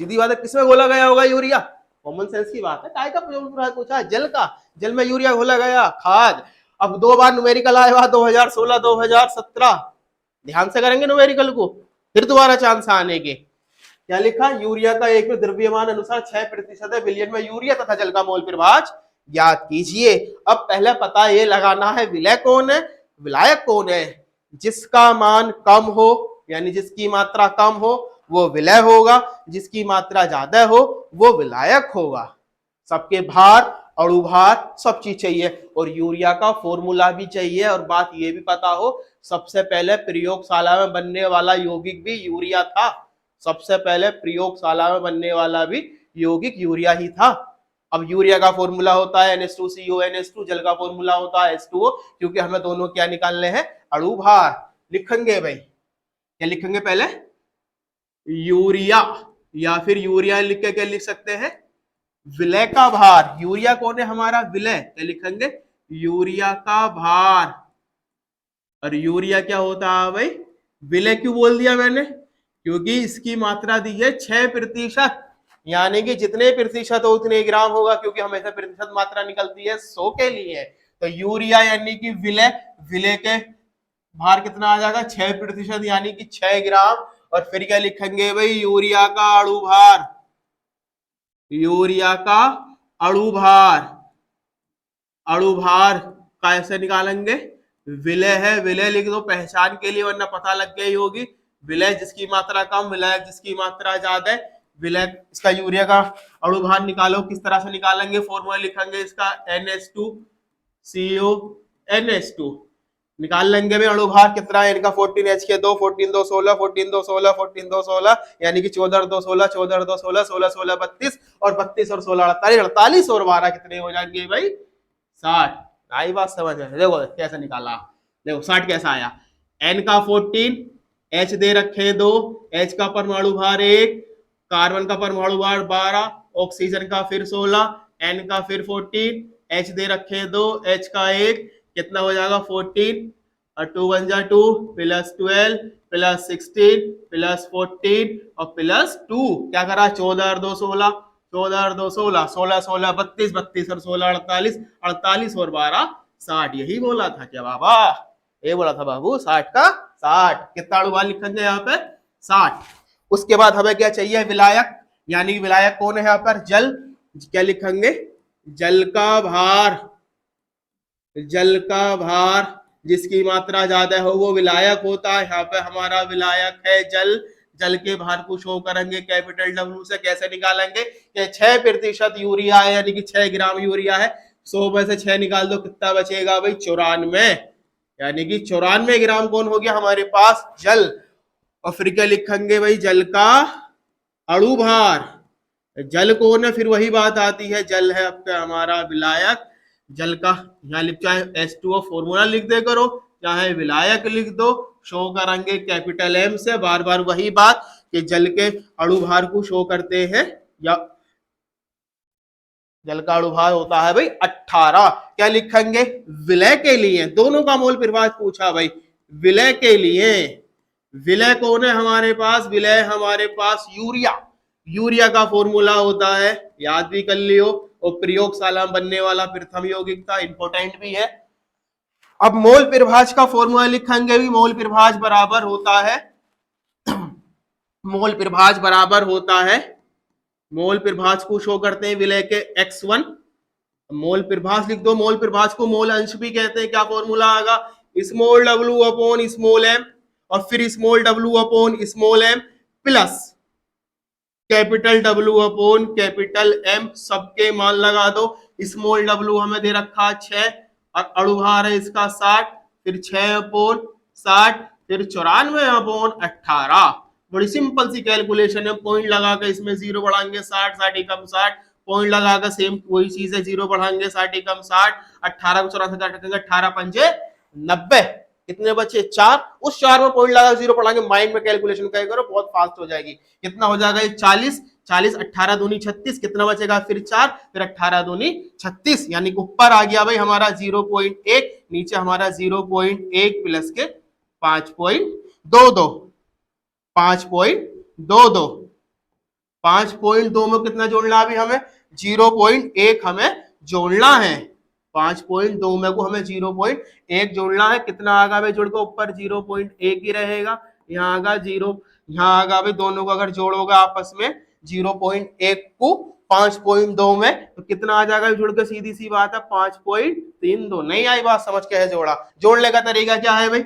सीधी बात है, किसमें घोला गया होगा यूरिया, कॉमन सेंस की बात है। काय का पूछा, जल का, जल में यूरिया घोला गया, खाद। अब 2 बार न्यूमेरिकल आया हुआ 2016 2017, ध्यान से करेंगे न्यूमेरिकल को, फिर दोबारा चांस आने के। क्या लिखा, यूरिया का एक द्रव्यमान अनुसार 6% है, बिलियन में यूरिया तथा जल का मोल प्रभाज ज्ञात कीजिए। अब पहले पता ये लगाना है विलय कौन है, विलायक कौन है। जिसका मान कम हो यानी जिसकी मात्रा कम हो वो विलय होगा, जिसकी मात्रा ज्यादा हो वो विलायक होगा। सबके भार, अणुभार सब चीज चाहिए, और यूरिया का फॉर्मूला भी चाहिए। और बात ये भी पता हो, सबसे पहले प्रयोगशाला में बनने वाला यौगिक भी यूरिया था, सबसे पहले प्रयोगशाला में बनने वाला भी यौगिक यूरिया ही था। अब यूरिया का फॉर्मूला होता है NH2CO NH2, जल का फॉर्मूला होता है H2O, क्योंकि हमें दोनों क्या निकालने हैं, अणुभार। लिखेंगे भाई, क्या लिखेंगे पहले, यूरिया, या फिर यूरिया लिख के क्या लिख सकते हैं, विलय का भार। यूरिया कौन है हमारा, विलय, क्या लिखेंगे, यूरिया का भार। और यूरिया क्या होता है भाई, विलय क्यों बोल दिया मैंने, क्योंकि इसकी मात्रा दी है 6%, यानी कि जितने प्रतिशत हो उतने ग्राम होगा, क्योंकि हमेशा प्रतिशत मात्रा निकलती है 100 के लिए। तो यूरिया यानी कि विलय, विलय के भार कितना आ जाएगा 6%, यानी कि 6 ग्राम। और फिर क्या लिखेंगे भाई, यूरिया का अणुभार, यूरिया का अणुभार, अणुभार कैसे निकालेंगे, विलय है, विलय लिख दो पहचान के लिए, वरना पता लग गई होगी। विलय जिसकी मात्रा कम, विलय जिसकी मात्रा ज्यादा। विलय इसका यूरिया का अणुभार निकालो, किस तरह से निकालेंगे, फॉर्मूला लिखेंगे इसका NH2CO NH2 निकाल लेंगे भाई। अणुभार कितना है इनका, 14H2, 14 2 16, 14 2 16, 14 2 16, यानी कि 14 2 16, 14 2 16, 16 16 32, और 32 और 16 48, 48 और 12 कितने हो जाएंगे भाई 60। आई बात समझ में, देखो कैसे निकाला, देखो 60 कैसा आया, N का 14, H दे रखे 2, H का परमाणु भार 1, कार्बन का परमाणु भार 12, ऑक्सीजन का फिर 16, N का फिर 14, H दे रखे 2, H का 1, कितना हो जाएगा 14, और 2 1 जा 2 प्लस 12 प्लस 16 प्लस 14 और प्लस 2, क्या करा 14 और 2 16, 14 और 2 16, 16 16 32, 32 और 16 48, 48 और 12 60। यही बोला था क्या बाबा, ये बोला था बाबू 60 का 60। कितना अणुभार लिखेंगे यहाँ पे 60। उसके बाद हमें क्या चाहिए, विलायक, यानी कि विलायक कौन है यहाँ पर, जल, क्या लिखेंगे, जल का भार, जल का भार जिसकी मात्रा ज्यादा हो वो विलायक होता है। यहाँ पे हमारा विलायक है जल, जल के भार को शो करेंगे कैपिटल W से। कैसे निकालेंगे कि 6% यूरिया है, यानी कि 6 ग्राम यूरिया है, 100 में से 6 निकाल दो, कितना बचेगा भाई 94, यानी कि 94 ग्राम कौन हो गया हमारे पास, जल। और फिर क्या लिखेंगे भाई, जल का अणुभार, जल कौन है, फिर वही बात आती है, जल है आपका हमारा विलायक। जल का यहाँ लिख, चाहे H2O फॉर्मूला लिख दे करो, चाहे विलायक लिख दो, शो करेंगे कैपिटल M से। बार बार वही बात कि जल के अणुभार को शो करते हैं या जल का अणुभार होता है भाई 18। क्या लिखेंगे? विलय के लिए, दोनों का मोल प्रभाज पूछा भाई, विलय के लिए। विलय कौन है हमारे पास? विलय हमारे पास यूरिया। यूरिया का फॉर्मूला होता है, याद भी कर लियो, और प्रयोगशाला में बनने वाला प्रथम यौगिक था, इंपॉर्टेंट भी है। अब मोल प्रभाज का फॉर्मूला लिखेंगे भी, मोल प्रभाज बराबर होता है, मोल प्रभाज बराबर होता है, मोल प्रभाज को शो करते हैं विलय के x1। मोल प्रभाज लिख दो, मोल प्रभाज को मोल अंश भी कहते हैं। क्या फॉर्मूला आएगा? स्मॉल डब्ल्यू अपॉन स्मॉल एम, और फिर स्मॉल डब्ल्यू upon small m plus capital W upon capital M, सबके मान लगा दो। स्मॉल डब्ल्यू हमें दे रखा 6, और अणुभार है इसका 60, फिर 6 अपॉन 60, फिर 94 अपॉन 18। बड़ी सिंपल सी कैलकुलेशन है, पॉइंट लगाकर इसमें जीरो बढ़ाएंगे 60, 60 कम 60, पॉइंट लगाकर सेम वही चीज है, जीरो बढ़ाएंगे 60 कम 60, 18 को 84 काटेंगे, 18 पंजे 90, कितने बचे? 4। उस 4 में पॉइंट लगा जीरो पढ़ाएंगे, माइंड में कैलकुलेशन करेगा, बहुत फास्ट हो जाएगी। कितना हो जाएगा ये? 40, 40 18 दूनी 36, कितना बचेगा? फिर 4, फिर 18 दूनी 36, यानी ऊपर आ गया भाई हमारा 0.1, नीचे हमारा 0.1 प्लस के 5.22, 5.22, 5.2 में कितना जोड़ना है अभी हमें? 0.1 हमें जोड़ना है, 5.2 में को हमें 0.1 जोड़ना है। कितना आगा भाई जोड़ के ऊपर? 0.1 ही रहेगा, यहाँ आगा 0, यहाँ आगा भाई दोनों को अगर जोड़ोगे आपस में 0.1 को 5.2 में, तो कितना आ जाएगा जोड़ के? सीधी सी बात है 5.32। नहीं आई बात समझ के? है जोड़ा, जोड़ने का तरीका क्या है भाई?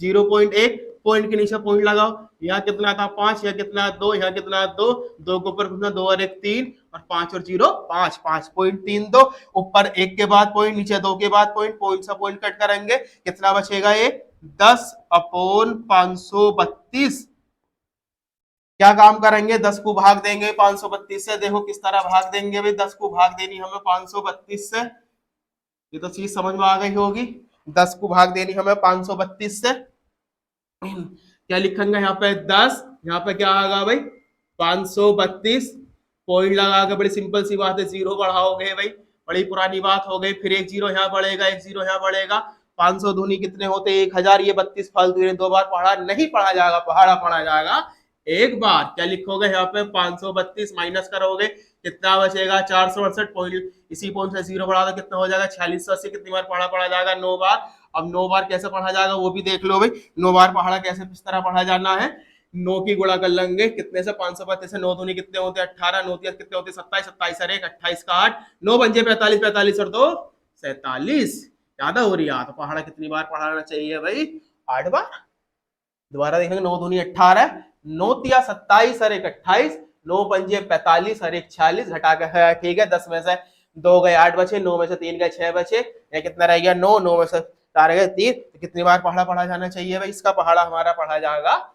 0.1, पॉइंट के नीचे पॉइंट लगाओ, यहाँ कितना था 5, यहाँ कितना 2, यहाँ कितना 2, 2 के ऊपर कितना 2 और 1 3, और 5 और 0 5, 5.32, ऊपर 1 के बाद पॉइंट, नीचे 2 के बाद पॉइंट, पॉइंट से पॉइंट कट करेंगे, कितना बचेगा ये? 10 अपॉन 532। क्या काम करेंगे? 10 को भाग देंगे 532 से, देखो किस तरह भाग देंगे भाई, 10 को भाग देनी हमें 532 से, ये तो चीज समझ में आ गई होगी। 10 को भाग देनी हमें 532 से, क्या लिखेंगे यहाँ पे? 10, यहाँ पे क्या आएगा भाई? 532, पॉइंट लगा के, बड़ी सिंपल सी बात है, जीरो बढ़ाओगे भाई, बड़ी पुरानी बात हो गई, फिर एक जीरो यहाँ बढ़ेगा, एक जीरो यहाँ बढ़ेगा, 500 दूनी कितने होते? 1000, ये 32 फालतू, 2 बार पढ़ा नहीं पढ़ा जाएगा, पढ़ा जाएगा एक बार। क्या लिखोगे यहाँ पे? 532 माइनस करोगे, कितना बचेगा? 468, पॉइंट इसी पॉइंट से जीरो बढ़ा दो, कितना हो जाएगा? 4680। कितनी बार पढ़ा जाएगा? 9 बार। अब 9 बार कैसे पढ़ा जाएगा वो भी देख लो भाई, 9 बार पढ़ा कैसे, किस तरह पढ़ा जाना है। 9 की गुणा कर लेंगे, कितने से? 532 से, 9 दूनी कितने होते? 18, 9 कितने होते? 27, 27 और 1 28 का 8, 9 पंजे 45, 45 और 2 47, ज्यादा हो रही है। तो पहाड़ा कितनी बार पढ़ाना चाहिए भाई? 8 बार। दोबारा देखेंगे, 9 दूनी 18, 9 तिया 27 और 1 28, 9 पंजे 45 और 1 46, घटा के ठीक है, 10 में से 2 गए 8 बचे, 9 में से 3 गए 6 बचे, या कितना रह गया? 9, 9 में से 4 गए 3, तो कितनी बार पढ़ा जाना चाहिए भाई? इसका पहाड़ा हमारा पढ़ा जाएगा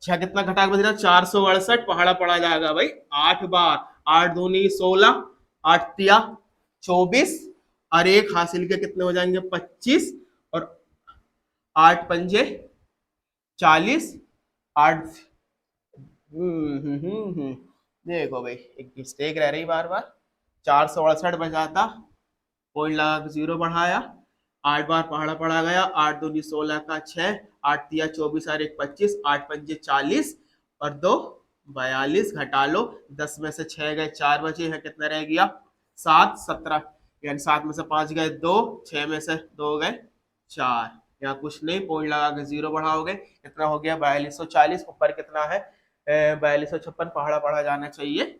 कितना घटा के बचेगा? 468 पहाड़ा पढ़ा जाएगा भाई 8 बार। 8 दूनी 16, 8 तिया 24 और 1 हासिल के कितने हो जाएंगे? 25, और 8 पंजे 40, 8 देखो भाई एक मिस्टेक रह रही बार बार, 468 बजाता, पॉइंट लगा के 0 बढ़ाया, 8 बार पहाड़ा पढ़ा गया, 8 दूनी 16 का 6, 8 तिया 24 और 1 25, 8 पंजे 40 और 2 42, घटा लो, 10 में से 6 गए 4 बचे हैं, कितना रह गया? 7 17, यानी 7 में से 5 गए 2, 6 में से 2 गए 4, यहाँ कुछ नहीं, पॉइंट लगा के 0 बढ़ाओगे, कितना हो गया? 4240, ऊपर कितना है? 4256 पहाड़ा पढ़ा जाना चाहिए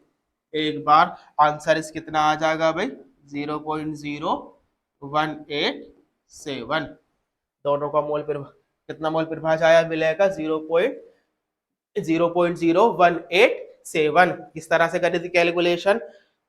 एक बार। आंसर इस कितना आ जाएगा भाई? 0.0187। दोनों का मोल कितना मोल प्रभाज आया विलय का? 0.0187। किस तरह से करी थी कैलकुलेशन?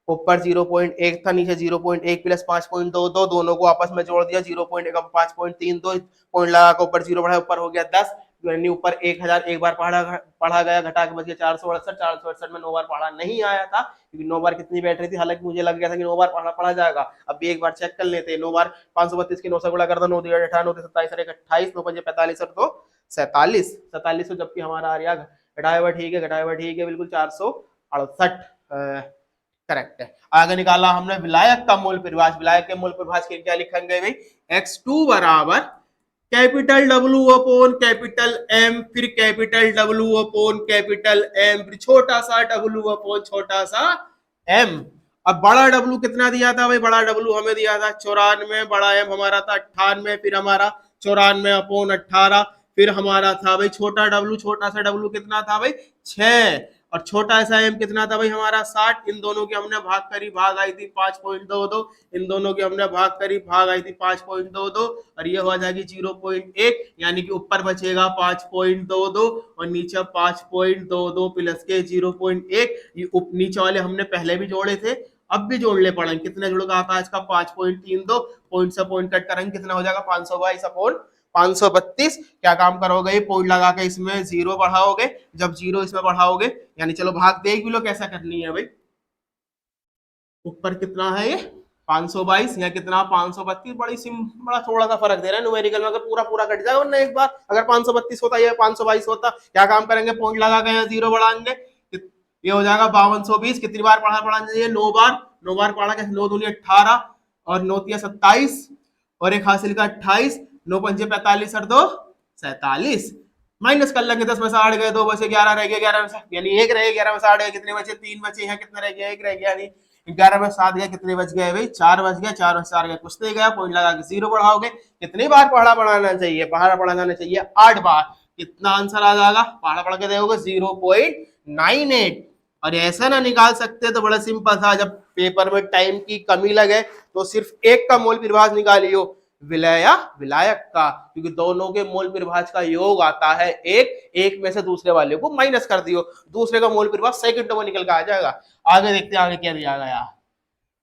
ऊपर 0.1 था, नीचे 0.1 प्लस 5.22, दोनों को आपस में जोड़ दिया, 0.1 5.32, पॉइंट लगा के ऊपर 0 बढ़ाया, ऊपर हो गया 10, यानी ऊपर 1000 एक बार पढ़ा गया, घटा के बच गया 468। 468 में 9 बार पढ़ा नहीं आया था, क्योंकि 9 बार कितनी बैठ रही थी, हालांकि मुझे लग गया था कि 9 बार पढ़ा जाएगा। अब भी एक बार चेक कर लेते हैं, 9 बार 532 की 9 से गुणा कर दो, 9 2 18, 9 27 और 1 28, 9 5 45 और 2 47, 47, जबकि हमारा आ रहा घटाया हुआ ठीक है, घटाया हुआ ठीक है बिल्कुल, 400 68 करेक्ट है। आगे निकाला हमने विलायक का मूल परिभाष। विलायक के मूल परिभाष के क्या लिखेंगे भाई, x2 बराबर capital W upon capital M, फिर capital W upon capital M, फिर छोटा सा W अपॉन छोटा सा M। अब बड़ा W कितना दिया था भाई, बड़ा W हमें दिया था 94, बड़ा M हमारा था 98, फिर हमारा 94 अपॉन 18, फिर हमारा था भाई छोटा W, छोटा सा W कितना था भाई 6, और छोटा सा M कितना था भाई हमारा 60। इन दोनों की हमने भाग करी, भाग आई थी 5.22, इन दोनों की हमने भाग करी, भाग आई थी 5.22, और ये हो जाएगी 0.1, यानी कि ऊपर बचेगा 5.22 और नीचे 5.22 प्लस के 0.1। ये नीचे वाले हमने पहले भी जोड़े थे, अब भी जोड़ने पड़ेंगे। कितने जुड़ेगा आपका इसका 5.32, पॉइंट से पॉइंट कट करेंगे, कितना हो जाएगा 522 अपॉन 532। क्या काम करोगे, पॉइंट लगा के इसमें जीरो बढ़ाओगे, जब जीरो इसमें बढ़ाओगे, यानी चलो भाग देख भी लो कैसा करनी है भाई। ऊपर कितना है ये 522 या कितना 532, बड़ा थोड़ा सा फर्क दे रहा है न्यूमेरिकल में, अगर पूरा पूरा कट जाए वरना एक बार अगर 532 होता या 522 होता, क्या काम करेंगे, पॉइंट लगा के यहाँ जीरो बढ़ाएंगे, ये हो जाएगा 5220। कितनी बार पढ़ा चाहिए, 9 बार, 9 बार पढ़ा के 9 दूनी 18 और 9 तिया 27 और एक हासिल का 28, 9 पंजे 45 और 2 47, माइनस कर लेंगे 10 में से 8 गए, 2 बचे 11 रह गए, 11 में से यानी 1 रह गया, 11 में से 8 गए, कितने बचे 3 बचे हैं, कितने रह गया 1 रह गया, यानी 11 में 7 गए, कितने बच गए भाई 4 बच गया, 4 में 4 गए कुछ नहीं गया, पॉइंट लगा के जीरो बढ़ाओगे। कितनी बार पढ़ा बढ़ाना चाहिए, पढ़ा बढ़ाना चाहिए 8 बार। कितना आंसर आ जाएगा, पढ़ा पढ़ के देखोगे 0.98। और ऐसा ना निकाल सकते तो बड़ा सिंपल था, जब पेपर में टाइम की कमी लगे तो सिर्फ एक का मूल परिभाष निकालियो, विलय या विलायक का, क्योंकि दोनों के मूल परिभाष का योग आता है एक में से दूसरे वाले को माइनस कर दियो, दूसरे का मूल परिभाष सेकंड में निकल के आ जाएगा। आगे देखते हैं आगे क्या दिया गया।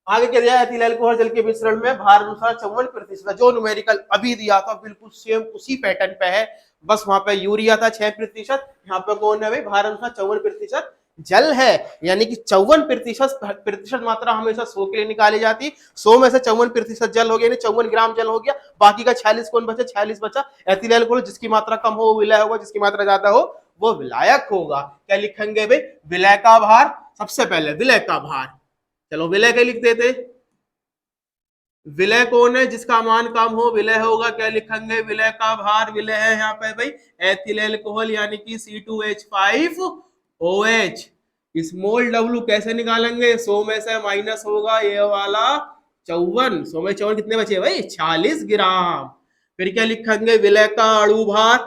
आगे क्या दिया, एथिल अल्कोहल जल के मिश्रण में भार अनुसार 54%, जो न्यूमेरिकल अभी दिया था बिल्कुल सेम उसी पैटर्न पे है, बस वहां पे यूरिया था 6%, यहाँ पे कौन है भाई भार अनुसार 54% जल है, यानी कि 54% मात्रा हमेशा 100 के लिए निकाली जाती, 100 में से 54% जल हो गया, 54 ग्राम जल हो गया, बाकी का 46 कौन बचा, 46 बचा एथिल अल्कोहल, जिसकी मात्रा कम हो वो विलय होगा, जिसकी मात्रा ज्यादा हो वो विलायक होगा। क्या लिखेंगे भाई, विलय का भार, सबसे पहले विलय का भार, चलो विलय के लिख देते, विलय कौन है, जिसका मान कम हो विलय होगा, क्या लिखेंगे विलय का भार, विलय है यहाँ पे भाई एथिल अल्कोहल यानी कि C2H5OH। स्मॉल w कैसे निकालेंगे, 100 में से माइनस होगा ये वाला 54, 100 में 54 कितने बचे भाई 46 ग्राम। फिर क्या लिखेंगे, विलय का अणु भार,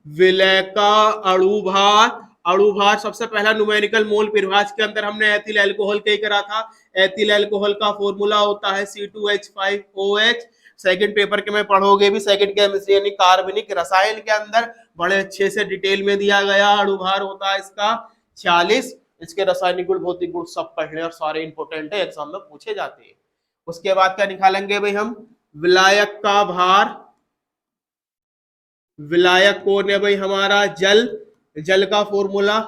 विलय का अणु भार, अणु भार सबसे पहला न्यूमेरिकल मोल परिभाष के अंदर हमने एथिल अल्कोहल के करा था, एथिल अल्कोहल का फॉर्मूला होता है C2H5OH। सेकंड पेपर के में पढ़ोगे भी, सेकंड केमिस्ट्री यानी कार्बनिक रसायन के अंदर बड़े अच्छे से डिटेल में दिया गया। अणु भार होता है इसका 46, इसके रासायनिक गुण भौतिक गुण सब पढ़ने और सारे इंपोर्टेंट है, एग्जाम में पूछे जाते हैं। उसके बाद क्या निकालेंगे भाई हम, विलायक का भार, विलायक कौन है भाई हमारा जल, जल का फॉर्मूला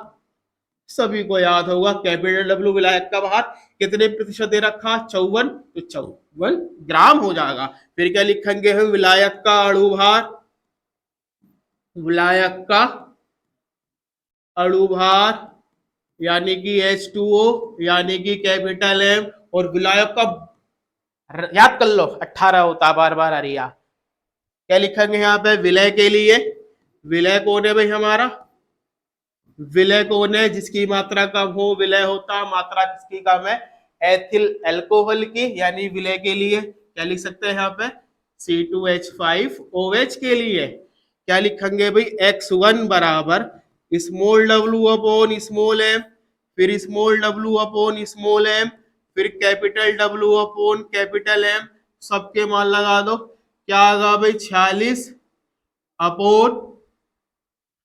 सभी को याद होगा, कैपिटल W, विलायक का भार कितने प्रतिशत दे रखा 54, तो 54 ग्राम हो जाएगा। फिर क्या लिखेंगे हम, विलायक का अणु भार, विलायक का अणु भार यानी कि H2O यानी कि कैपिटल M, और विलायक का याद कर लो 18 होता, बार बार आ रही है। क्या लिखेंगे यहाँ पे, विलय के लिए, विलय कौन है भाई हमारा, विलय कौन है जिसकी मात्रा कम हो विलय होता, मात्रा किसकी कम है एथिल अल्कोहल की, यानी विलय के लिए क्या लिख सकते हैं यहाँ पे C2H5OH के लिए क्या लिखेंगे भाई, x1 बराबर small w upon small m, फिर small w upon small m, फिर capital W upon capital M, सबके मान लगा दो, क्या आगा भाई 46 अपॉन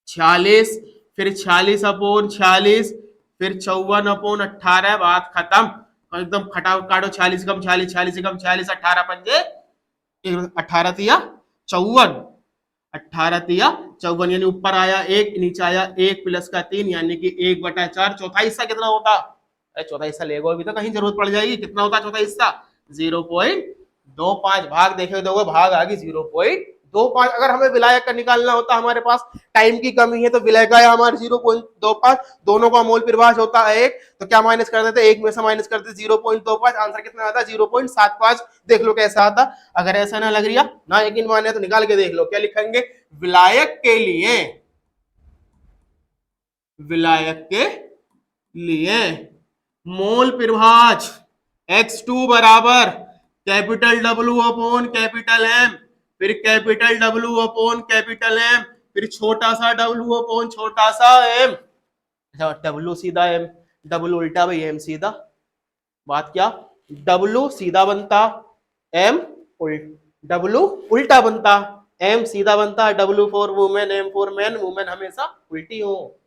46, फिर 46 अपॉन 46, फिर 54 अपॉन 18, बात खत्म एकदम, खटाओ काटो 46 कम 40, 40 कम 40, 18 पंजे 18 तिया 54, 18 तिया 54, यानी ऊपर आया 1 नीचे आया 1 प्लस का 3 यानी कि 1/4, चौथा हिस्सा कितना होता, अरे चौथा हिस्सा लेगो अभी तो कहीं जरूरत पड़ जाएगी, कितना होता चौथा हिस्सा 0.25, भाग देखे दोगे भाग आ गई 0.25। 0.25। अगर हमें विलायक का निकालना होता, हमारे पास टाइम की कमी है, तो विलायक है हमारे 0.25, दोनों का मोल प्रभाज होता है 1, तो क्या माइनस कर देते, 1 में से माइनस करते 0.25, आंसर कितना आता, 0.75। देख लो कैसा आता। अगर ऐसा ना लग रहा ना यकीन माने तो निकाल के देख लो, क्या लिखेंगे, विलायक के लिए, विलायक के लिए मोल प्रभाज X2 बराबर capital W upon capital M, फिर capital W upon capital M, फिर छोटा सा W अपॉन छोटा सा m। W सीधा M, W उल्टा भाई M सीधा, बात क्या, W सीधा बनता, M W उल्टा बनता, M सीधा बनता, W for women, M for man, women हमेशा उल्टी हो।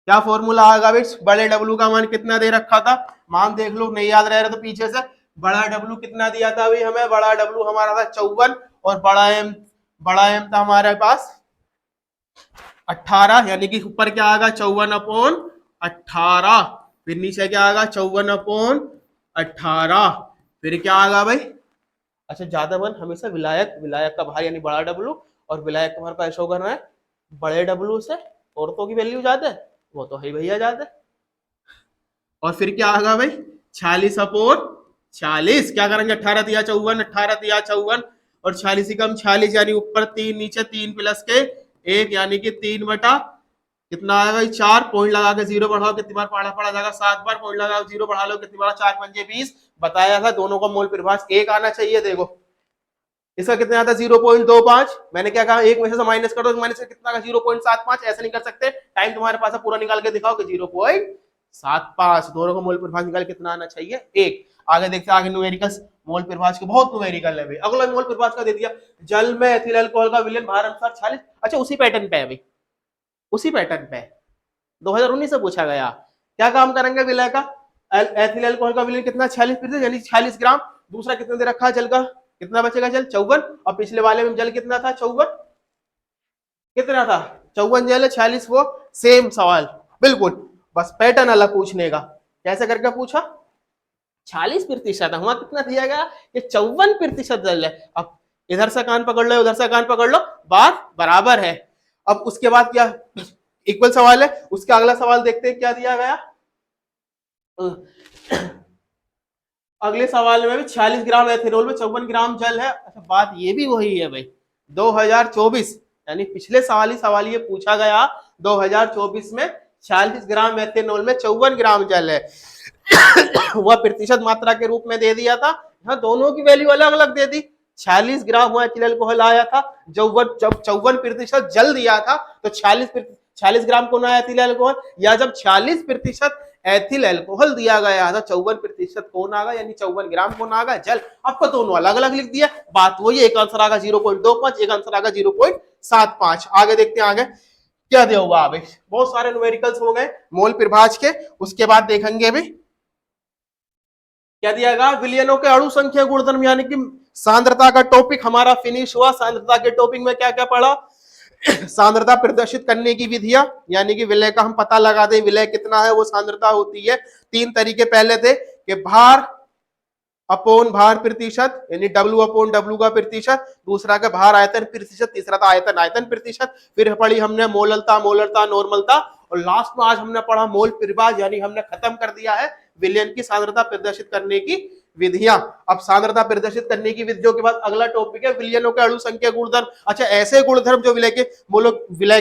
क्या फॉर्मूला आएगा बेट, बड़े डब्लू का मान कितना दे रखा था, मान देख लो, नहीं याद रह रहा तो पीछे से, बड़ा डब्लू कितना दिया था अभी हमें, बड़ा डब्लू हमारा था 54, और बड़ा एम था हमारे पास 18, यानी कि ऊपर क्या आएगा 54/18, फिर नीचे क्या आएगा 54/18, फिर क्या आएगा भाई, अच्छा ज्यादा वन हमेशा विलायक, विलायक का भाई यानी बड़ा डब्लू, और विलायक तुम्हारे पास शो करना है बड़े डब्लू से, औरतों की वैल्यू ज्यादा है, वो तो है भैया ज्यादा। और फिर क्या आएगा भाई 46/40, क्या करेंगे 18 दिया 54, 18 दिया 54, और 46 ही कम 46, यानी ऊपर 3 नीचे 3 प्लस के 1, यानी कि 3 बटा कितना आएगा भाई 4, पॉइंट लगा के 0 बढ़ाओ कितनी बार पढ़ा पढ़ा जाएगा 7 बार, पॉइंट लगाओ 0 बढ़ा लो कितनी बार, 4 पंजे 20, बताया था दोनों का मोल प्रभाज 1 आना चाहिए। देखो इसका कितना आता है 0.25, मैंने क्या कहा, एक में से माइनस कर दो, माइनस से कितना 0.75, ऐसा नहीं कर सकते, टाइम तुम्हारे पास है पूरा निकाल के दिखाओ कि 0.75, दोनों का मोल प्रभाज निकाल कितना आना चाहिए 1। आगे देखते हैं, आगे न्यूमेरिकल्स, मोल प्रभाज के बहुत न्यूमेरिकल है भाई। अगला मोल प्रभाज का दे दिया, जल में एथिल अल्कोहल का विलयन भार अनुसार 46, अच्छा उसी पैटर्न पे है भाई, उसी पैटर्न पे 2019 से पूछा गया। क्या काम करेंगे विलय का, एथिल अल्कोहल का विलयन कितना 46%, यानी 46 ग्राम। दूसरा कितना दे रखा है जल का, कितना बचेगा जल 54, और पिछले वाले में जल कितना था 54, कितना था 54 जल है 46 वो, सेम सवाल बिल्कुल, बस पैटर्न अलग पूछने का। कैसे करके पूछा, 40% हुआ, कितना दिया गया ये 54% जल है। अब इधर से कान पकड़ लो, उधर से कान पकड़ लो, बात बराबर है। अब उसके बाद क्या, इक्वल सवाल है, उसका अगला सवाल देखते हैं क्या दिया गया। अगले सवाल में भी 46 ग्राम एथेनॉल में 54 ग्राम जल है। अच्छा बात ये भी वही है भाई 2024, यानी पिछले साल ही सवाल ये पूछा गया 2024 में 40 ग्राम एथेनॉल में 54 ग्राम जल है। वह प्रतिशत मात्रा के रूप में दे दिया था, यहाँ दोनों की वैल्यू अलग अलग दे दी। 46 ग्राम हुआ एथिल अल्कोहल आया था, जब 54% जल दिया था, तो 40 ग्राम कौन आया एथिल अल्कोहल, या जब 40% एथिल अल्कोहल दिया गया था 54% कौन आ गया, यानी 54 ग्राम कौन आ गया जल। आपको दोनों अलग अलग लिख दिया, बात वही, एक आंसर आगा 0.25, एक आंसर आगा 0.75। आगे देखते हैं आगे क्या दिया हुआ, अभी बहुत सारे न्यूमेरिकल्स हो गए मोल प्रभाज के। उसके बाद देखेंगे अभी क्या दिया गया, विलयनों के अणु संख्या गुणधर्म, यानी कि सांद्रता का टॉपिक हमारा फिनिश हुआ। सांद्रता के टॉपिक में क्या क्या पढ़ा, सांद्रता प्रदर्शित करने की विधियां, यानी कि विलय का हम पता लगा दें विलय कितना है, वो सांद्रता होती है। 3 तरीके पहले थे कि भार अपोन भार प्रतिशत, यानी W अपोन W का प्रतिशत, दूसरा का भार आयतन प्रतिशत, तीसरा था आयतन आयतन प्रतिशत। फिर पढ़ी हमने मोललता मोलरता नॉर्मलता, और लास्ट में आज हमने पढ़ा मोल प्रभाज, यानी हमने खत्म कर दिया है विलयन की सांद्रता प्रदर्शित करने की विधियां। अब सांद्रता प्रदर्शित करने की विधियों के बाद अगला टॉपिक है विलयनों के अणु संख्या गुणधर्म। अच्छा ऐसे गुणधर्म जो विलय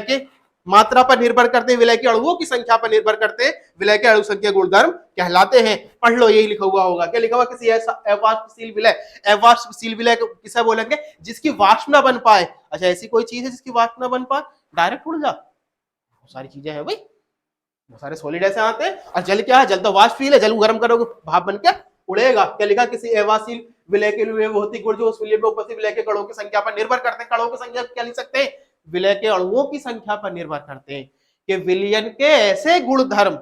के मात्रा पर निर्भर करते हैं, विलय के अणुओं की संख्या पर निर्भर करते हैं, विलय के अणु संख्या गुणधर्म कहलाते हैं। पढ़ लो, यही लिखा हुआ होगा। क्या लिखा हुआ, किसी ऐसा अवाष्पशील विलय, अवाष्पशील विलय किसे बोलेंगे, जिसकी वाष्प ना बन पाए। अच्छा ऐसी कोई चीज है जिसकी वाष्प ना बन पाए, डायरेक्ट उड़ जा, बहुत सारी चीजें हैं भाई, बहुत सारे सॉलिड ऐसे आते हैं। और जल क्या है, जल तो वाष्पशील है, जल गर्म करोगे भाप बन के उड़ेगा। क्या लिखा, किसी अवाष्पशील विलय के लिए भौतिक गुण जो उस विलय में उपस्थित विलय के कणों की संख्या पर निर्भर करते हैं। कणों की संख्या क्या लिख सकते हैं, विलय के अणुओं की संख्या पर निर्भर करते हैं। कि विलयन के ऐसे गुणधर्म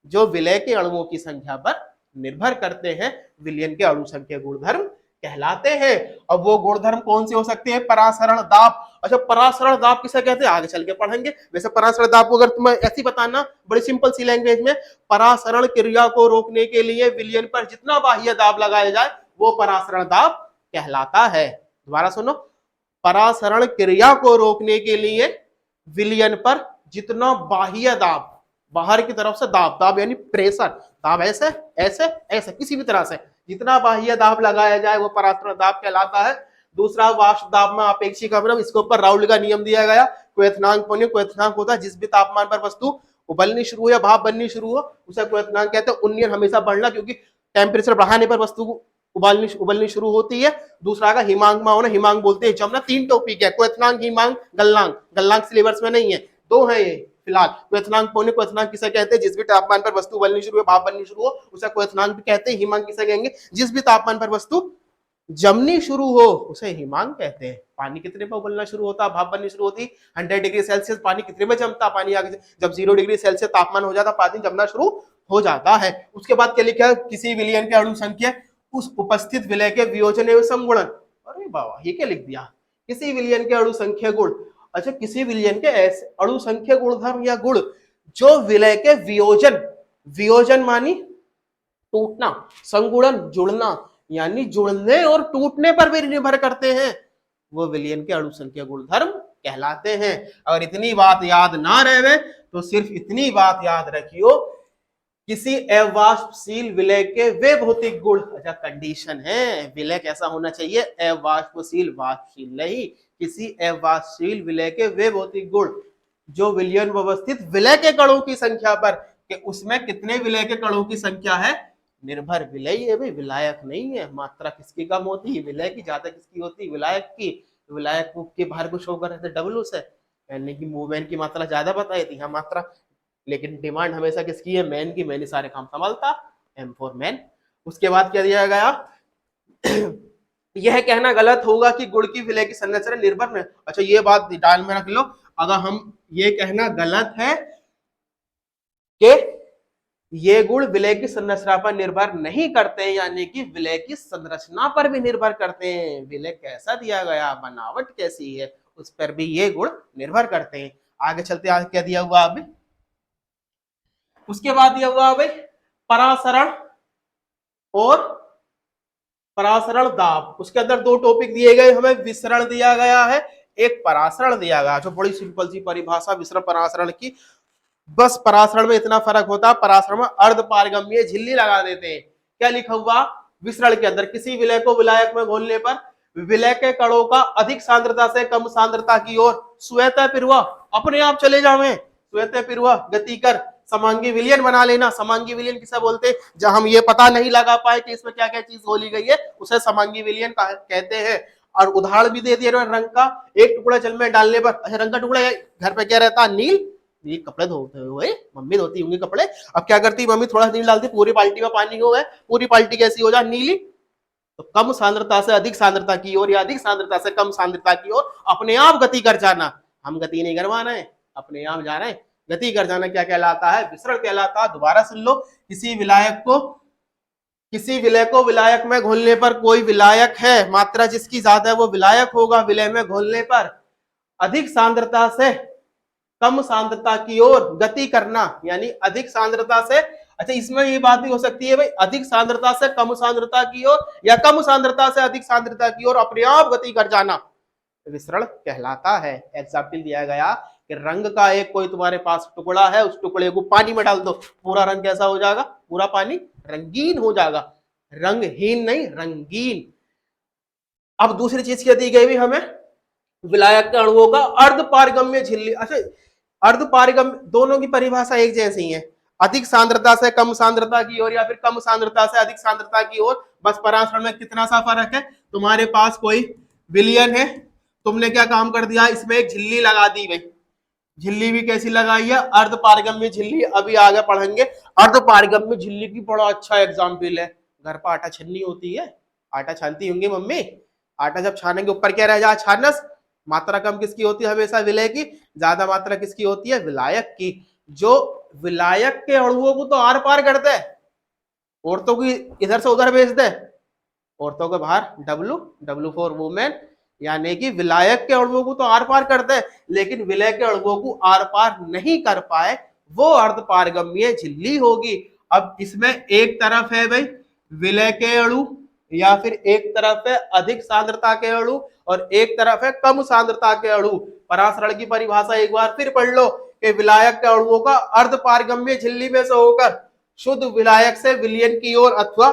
जो विलय के अणुओं की संख्या पर निर्भर करते हैं, विलयन के अणु संख्या गुणधर्म कहलाते हैं। अब वो गुणधर्म कौन से हो सकते हैं, परासरण दाब। अच्छा परासरण दाब किसे कहते हैं, आगे चल के पढ़ेंगे। वैसे परासरण दाब को अगर तुम्हें ऐसी बताना बड़ी सिंपल सी लैंग्वेज में, परासरण क्रिया को रोकने के लिए विलयन पर जितना बाह्य दाब लगाया जाए वो परासरण दाब कहलाता है। दोबारा सुनो, परासरण क्रिया को रोकने के लिए विलयन पर जितना बाह्य दाब, बाहर की तरफ से दाब, दाब यानी प्रेशर, दाब ऐसे ऐसे ऐसे किसी भी तरह से जितना बाह्य दाब लगाया जाए वो परासरण दाब कहलाता है। दूसरा वाष्प दाब में अपेक्षिक अवनम, इसके ऊपर राउल्ट का नियम दिया गया। क्वथनांक पौने, क्वथनांक होता है जिस भी तापमान पर वस्तु उबलनी शुरू हो या भाप बननी शुरू हो उसे क्वथनांक कहते हैं। उन्नयन हमेशा बढ़ना, क्योंकि टेम्परेचर बढ़ाने पर वस्तु उबलनी शुरू होती है। दूसरा का हिमांक होना, हिमांक बोलते हैं जब ना, तीन टॉपिक है, क्वथनांक, हिमांक, गलनांक। गलनांक सिलेबस में नहीं है, दो है ये फिलहाल। क्वथनांक पौने, क्वथनांक किसे कहते हैं जिस भी तापमान पर वस्तु उबलनी शुरू हो, भाप बननी शुरू हो उसे क्वथनांक भी कहते हैं। हिमांक किसे कहेंगे जिस भी तापमान पर वस्तु जमनी शुरू हो उसे हिमांक कहते हैं। पानी कितने पर उबलना शुरू होता है, भाप बननी शुरू होती, 100 डिग्री सेल्सियस। पानी कितने में जमता, पानी आगे जब 0 डिग्री सेल्सियस तापमान हो जाता पानी जमना शुरू हो जाता है। उसके बाद क्या लिखा है, किसी विलयन के अणु संख्या उस उपस्थित विलय के वियोजन एवं समगुणन। अरे बाबा ये क्या लिख दिया, किसी विलयन के अणु संख्या गुण। अच्छा, किसी विलयन के ऐसे अणु संख्या गुणधर्म या गुण जो विलय के वियोजन, वियोजन मानी टूटना, संगुणन जुड़ना यानी जुड़ने और टूटने पर भी निर्भर करते हैं, वो विलयन के अणु संख्या गुणधर्म कहलाते हैं। अगर इतनी बात याद ना रहे तो सिर्फ इतनी बात याद रखियो, किसी अवाष्पशील विलय के वे भौतिक गुण, अच्छा कंडीशन है, विलय कैसा होना चाहिए, अवाष्पशील, वाष्पशील नहीं, किसी अवाष्पशील विलय के वे भौतिक गुण जो विलयन व्यवस्थित विलय के कणों की संख्या पर, कि उसमें कितने विलय के कणों की संख्या है निर्भर। विलय है भाई, विलायक नहीं है। मात्रा किसकी कम होती है, विलय की, ज्यादा किसकी होती है, विलायक की। विलायक के बाहर को शो कर रहे थे डब्ल्यू से, यानी कि मूवमेंट की मात्रा ज्यादा बताई थी, हाँ मात्रा, लेकिन डिमांड हमेशा किसकी है, मैन की। मैन सारे काम संभालता, एम फॉर मैन। उसके बाद क्या दिया गया यह कहना गलत होगा कि गुण की विलय की संरचना निर्भर में, अच्छा ये बात ध्यान में रख लो, अगर हम ये कहना गलत है कि ये गुण विलय की संरचना पर निर्भर नहीं करते, यानी कि विलय की संरचना पर भी निर्भर करते हैं। विलय कैसा दिया गया, बनावट कैसी है, उस पर भी ये गुण निर्भर करते हैं। आगे चलते, आगे क्या दिया हुआ अभी, उसके बाद दिया हुआ भाई परासरण और परासरण दाब। उसके अंदर दो टॉपिक दिए गए हमें, विसरण दिया गया है, एक परासरण दिया गया, जो बड़ी सिंपल सी परिभाषा विसरण परासरण की। बस परासरण में इतना फर्क होता है, परासरण में अर्ध पारगम्य झिल्ली लगा देते हैं। क्या लिखा हुआ, विसरण के अंदर किसी विलय को विलायक में घोलने पर विलय के कणों का अधिक सांद्रता से कम सांद्रता की ओर स्वतः पिरवा, अपने आप चले जावे, स्वतः पिरवा गति कर समांगी विलयन बना लेना। समांगी विलयन किसे बोलते हैं, जब हम ये पता नहीं लगा पाए कि इसमें क्या क्या चीज घोली गई है उसे समांगी विलयन कहते हैं। और उदाहरण भी दे दिया रंग का, एक टुकड़ा जल में डालने पर, अच्छा रंग का टुकड़ा घर पे क्या रहता है, नील, ये कपड़े धोते हुए मम्मी धोती होंगी कपड़े, अब क्या करती मम्मी, थोड़ा नील डालती, पूरी बाल्टी में पानी हो गए, पूरी बाल्टी कैसी हो जाए, नीली। तो कम सांद्रता से अधिक सांद्रता की ओर या अधिक सांद्रता से कम सांद्रता की ओर अपने आप गति कर जाना। हम गति नहीं करवा रहे हैं, अपने आप जा रहे हैं, गति कर जाना क्या कहलाता है, विसरण कहलाता है। दोबारा सुन लो, किसी विलय को विलायक में घोलने पर, कोई विलायक है, मात्रा जिसकी ज्यादा है वो विलायक होगा, विलय में घोलने पर अधिक सांद्रता से कम सांद्रता की ओर गति करना, यानी अधिक सांद्रता से, अच्छा इसमें ये बात भी हो सकती है भाई, अधिक सांद्रता से कम सांद्रता की ओर या कम सांद्रता से अधिक सांद्रता की ओर अपने आप गति कर जाना, विसरण कहलाता है। एग्जाम्पल दिया गया कि रंग का एक कोई तुम्हारे पास टुकड़ा है, उस टुकड़े को पानी में डाल दो, पूरा रंग कैसा हो जाएगा, पूरा पानी रंगीन हो जाएगा, रंगहीन नहीं रंगीन। अब दूसरी चीज क्या दी गई हमें, विलायक के अणुओं का अर्ध पारगम्य झिल्ली। अच्छा अर्ध पारगम्य, दोनों की परिभाषा एक जैसी है, अधिक सांद्रता से कम सांद्रता की ओर या फिर कम सांद्रता से अधिक सांद्रता की ओर, बस परासरण में कितना सा फर्क है। तुम्हारे पास कोई विलयन है, तुमने क्या काम कर दिया, इसमें एक झिल्ली लगा दी गई, झिल्ली भी कैसी लगाई है, अर्ध पारगम्य झिल्ली। अभी आगे पढ़ेंगे अर्ध पारगम्य झिल्ली की, बड़ा अच्छा एग्जाम्पल है, घर पर आटा छन्नी होती है, आटा छानती होंगी मम्मी, आटा जब छानेंगे ऊपर क्या रह जाए, छानस। मात्रा कम किसकी होती है हमेशा, विलय की, ज्यादा मात्रा किसकी होती है, विलायक की। जो विलायक के अणुओं को तो आर पार करते हैं, औरतों की इधर से उधर भेज दे, औरतों के बाहर W फॉर वुमेन, यानी कि विलायक के अणुओं को तो आर पार करते हैं, लेकिन विलय के अणुओं को आर पार नहीं कर पाए, वो अर्ध पारगम्य झिल्ली होगी। अब इसमें एक तरफ है भाई विलय के अणु, या फिर एक तरफ है अधिक सांद्रता के अणु और एक तरफ है कम सांद्रता के अणु। परासरण की परिभाषा एक बार फिर पढ़ लो कि विलायक के अणुओं का अर्ध पारगम्य झिल्ली में से होकर शुद्ध विलायक से विलयन की ओर अथवा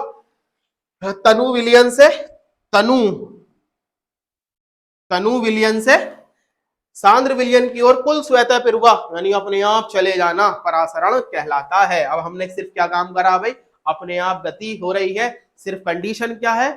तनु विलयन से तनु तनु विलयन से सांद्र विलयन की ओर कुल स्वतः पिरुवा यानी अपने आप चले जाना परासरण कहलाता है। अब हमने सिर्फ क्या काम करा भाई, अपने आप गति हो रही है, सिर्फ कंडीशन क्या है,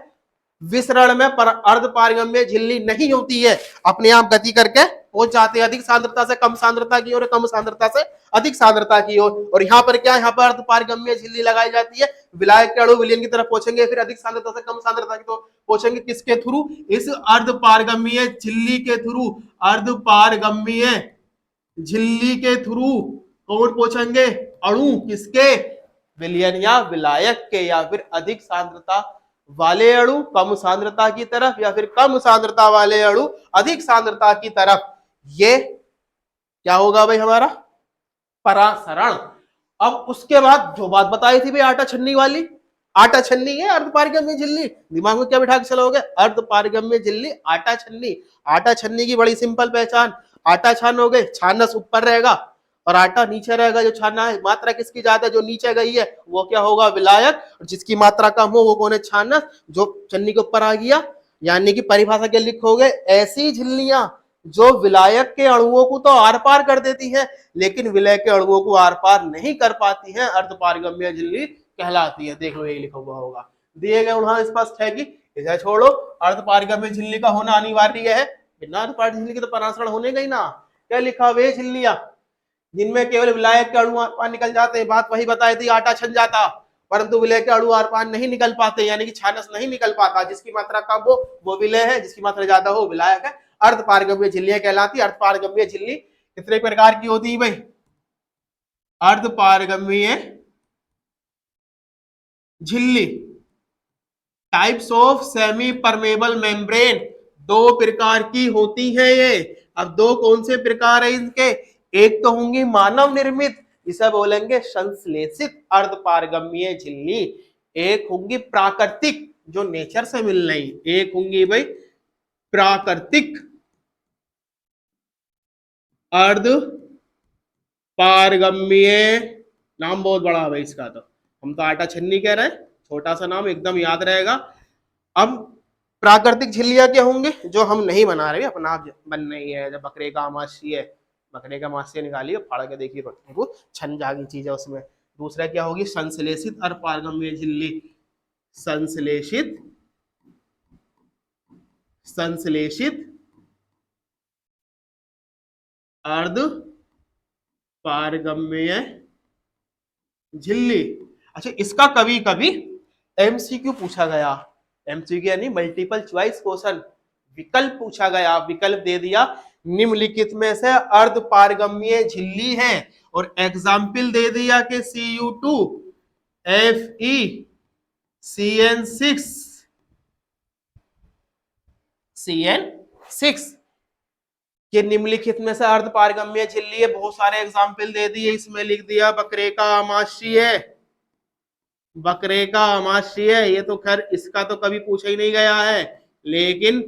विसरण में अर्ध पारगम्य झिल्ली नहीं होती है, अपने आप गति करके पहुंच जाते हैं अधिक सांद्रता से कम सांद्रता की ओर, कम सांद्रता से अधिक सांद्रता की ओर। और यहाँ पर क्या, यहाँ पर अर्ध पारगम्य झिल्ली लगाई जाती है, विलायक के अणु विलयन की तरफ पहुंचेंगे, फिर अधिक सांद्रता से कम सांद्रता की तरफ पहुंचेंगे, किसके थ्रू, इस अर्ध पारगम्य झिल्ली के थ्रू, अर्ध पारगम्य झिल्ली के थ्रू कौन पहुंचेंगे, अणु किसके, विलयन या विलायक के, या फिर अधिक सांद्रता वाले अणु कम सांद्रता की तरफ, या फिर कम सांद्रता वाले अणु अधिक सांद्रता की तरफ। ये क्या होगा भाई हमारा परासरण। अब उसके बाद जो बात बताई थी भाई आटा छन्नी वाली, आटा छन्नी है अर्ध पारगम्य झिल्ली, दिमाग में क्या बिठा के चलोगे, अर्ध पारगम्य झिल्ली आटा छन्नी। आटा छन्नी की बड़ी सिंपल पहचान, आटा छानोगे, छानस ऊपर रहेगा और आटा नीचे रहेगा, जो छाना है मात्रा किसकी ज्यादा है, जो नीचे गई है वो क्या होगा, विलायक, और जिसकी मात्रा कम हो वो कौन है, छानस, जो छन्नी के ऊपर आ गया। यानी कि परिभाषा क्या लिखोगे, ऐसी झिल्लियां जो विलायक के अणुओं को तो आर पार कर देती हैं लेकिन विलय के अणुओं को आर पार नहीं कर पाती हैं, अर्ध पारगम्य झिल्ली कहलाती है। देख लो यही लिखा हुआ होगा, दिए गए उदाहरण स्पष्ट है कि इसे छोड़ो, अर्ध पारगम्य झिल्ली का होना अनिवार्य है, बिना अर्ध पारगम्य झिल्ली के तो परासरण होने गई ना। क्या लिखा, वे झिल्लियां जिनमें केवल विलायक के अणु आर पार निकल जाते हैं, बात वही बताई थी, आटा छन जाता परंतु विलय के अणु आर पार नहीं निकल पाते, यानी कि छानस नहीं निकल पाता, जिसकी मात्रा कम हो वो विलय है, जिसकी मात्रा ज्यादा हो विलायक है, अर्ध पारगम्य झिल्लियां कहलाती। अर्ध पारगम्य झिल्ली कितने प्रकार की होती है भाई, अर्ध पारगम्य झिल्ली types of semi permeable membrane, दो प्रकार की होती है ये। अब दो कौन से प्रकार है इनके, एक तो होंगी मानव निर्मित, इसे बोलेंगे संश्लेषित अर्ध पारगम्य झिल्ली, एक होंगी प्राकृतिक जो नेचर से मिल रही, एक होंगी भाई प्राकृतिक अर्ध पारगम्य, नाम बहुत बड़ा है भाई इसका, तो हम तो आटा छन्नी कह रहे हैं, छोटा सा नाम एकदम याद रहेगा। अब प्राकृतिक झिल्लियां क्या होंगे, जो हम नहीं बना रहे, अपना बन रही है, जब बकरे का आमाशय है, बकरे का मांस निकालिए फाड़ के देखिए वो छन जागी चीज है उसमें। दूसरा क्या होगी, संश्लेषित अर्ध पारगम्य झिल्ली, संश्लेषित संश्लेषित अर्ध पारगम्य झिल्ली। अच्छा, इसका कभी कभी एमसीक्यू पूछा गया, एमसीक्यू यानी मल्टीपल चॉइस क्वेश्चन, विकल्प पूछा गया, विकल्प दे दिया निम्नलिखित में से अर्ध पारगम्य झिल्ली है और एग्जाम्पल दे दिया कि Cu2 FeCN6 CN6 कि निम्नलिखित में से अर्ध पारगम्य झिल्ली है, बहुत सारे एग्जाम्पल दे दिए, इसमें लिख दिया बकरे का आमाशय है, बकरे का आमाशय है, ये तो खैर इसका तो कभी पूछा ही नहीं गया है, लेकिन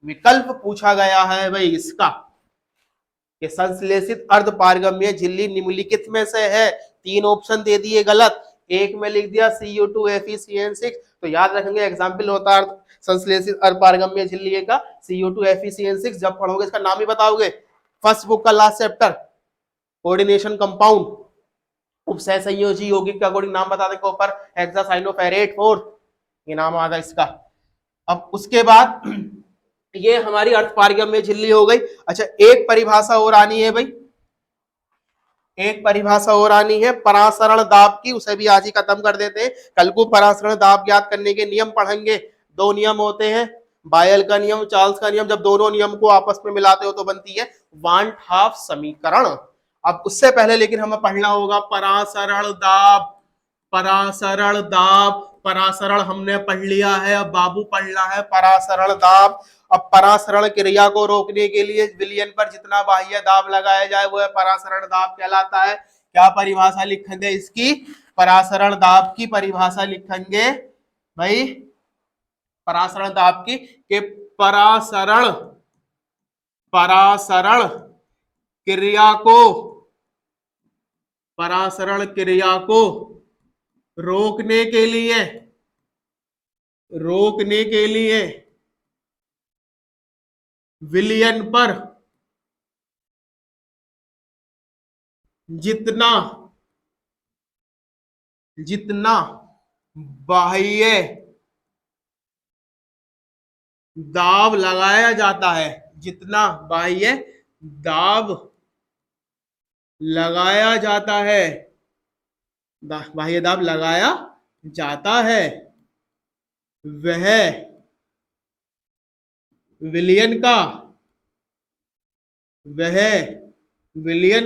विकल्प पूछा गया है भाई इसका कि संश्लेषित अर्ध पारगम्य झिल्ली निम्नलिखित में से है, तीन ऑप्शन दे दिए गलत, एक में लिख दिया Cu2 FeCN6, तो याद रखेंगे एग्जाम्पल होता है संश्लेषित अर्ध पारगम्य झिल्ली का Cu2 FeCN6, जब पढ़ोगे इसका नाम ही बताओगे, फर्स्ट बुक का लास्ट चैप्टर कोऑर्डिनेशन कंपाउंड, उपसह संयोजी यौगिक का अकॉर्डिंग नाम बता दें ऊपर, हेक्सासाइनोफेरेट 4, ये नाम आ गया इसका। अब उसके बाद ये हमारी अर्ध पारगम्य झिल्ली हो गई। अच्छा, एक परिभाषा और आनी है भाई, एक परिभाषा और आनी है परासरण दाब की, उसे भी आज ही खत्म कर देते हैं, कल को परासरण दाब ज्ञात करने के नियम पढ़ेंगे। दो नियम होते हैं, बायल का नियम, चार्ल्स का नियम, जब दोनों नियम को आपस में मिलाते हो तो बनती है वान हाफ समीकरण। अब उससे पहले लेकिन हमें पढ़ना होगा परासरण दाब, परासरण दाब, परासरण हमने पढ़ लिया है, अब बाबू पढ़ना है परासरण दाब। अब परासरण क्रिया को रोकने के लिए विलयन पर जितना बाह्य दाब लगाया जाए वो परासरण दाब कहलाता है। क्या परिभाषा लिखेंगे इसकी, परासरण दाब की परिभाषा लिखेंगे भाई, परासरण दाब की कि परासरण परासरण क्रिया को परासरण क्रिया को रोकने के लिए विलयन पर जितना जितना बाह्य दाब लगाया जाता है, जितना बाह्य दाब लगाया जाता है, बाह्य दाब लगाया जाता है, वह विलयन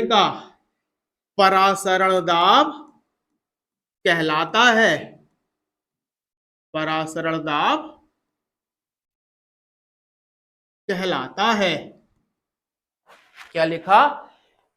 का परासरण दाब कहलाता है। परासरण दाब कहलाता है। क्या लिखा?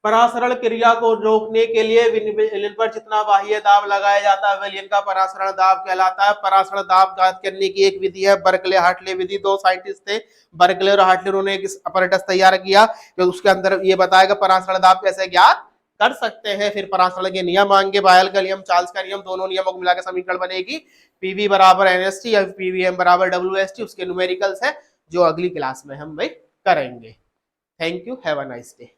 परासरण क्रिया को रोकने के लिए विलयन पर जितना बाह्य दाब लगाया जाता है विलयन का परासरण दाब कहलाता है। परासरण दाब ज्ञात करने की एक विधि है बर्कले हार्टले विधि। दो साइंटिस्ट थे बर्कले और हार्टले, उन्होंने एक अपैरेटस तैयार किया तो उसके अंदर ये बताएगा परासरण दाब कैसे ज्ञात कर सकते हैं। फिर परासरण के नियम आएंगे, बायल का नियम, चार्ल्स का नियम, दोनों नियमों को मिलाकर समीकरण बनेगी पीवी बराबर एनएसटी या पीवीएम बराबर डब्ल्यूएसटी। उसके न्यूमेरिकल्स है जो अगली क्लास में हम भाई करेंगे। Thank you, have a nice day.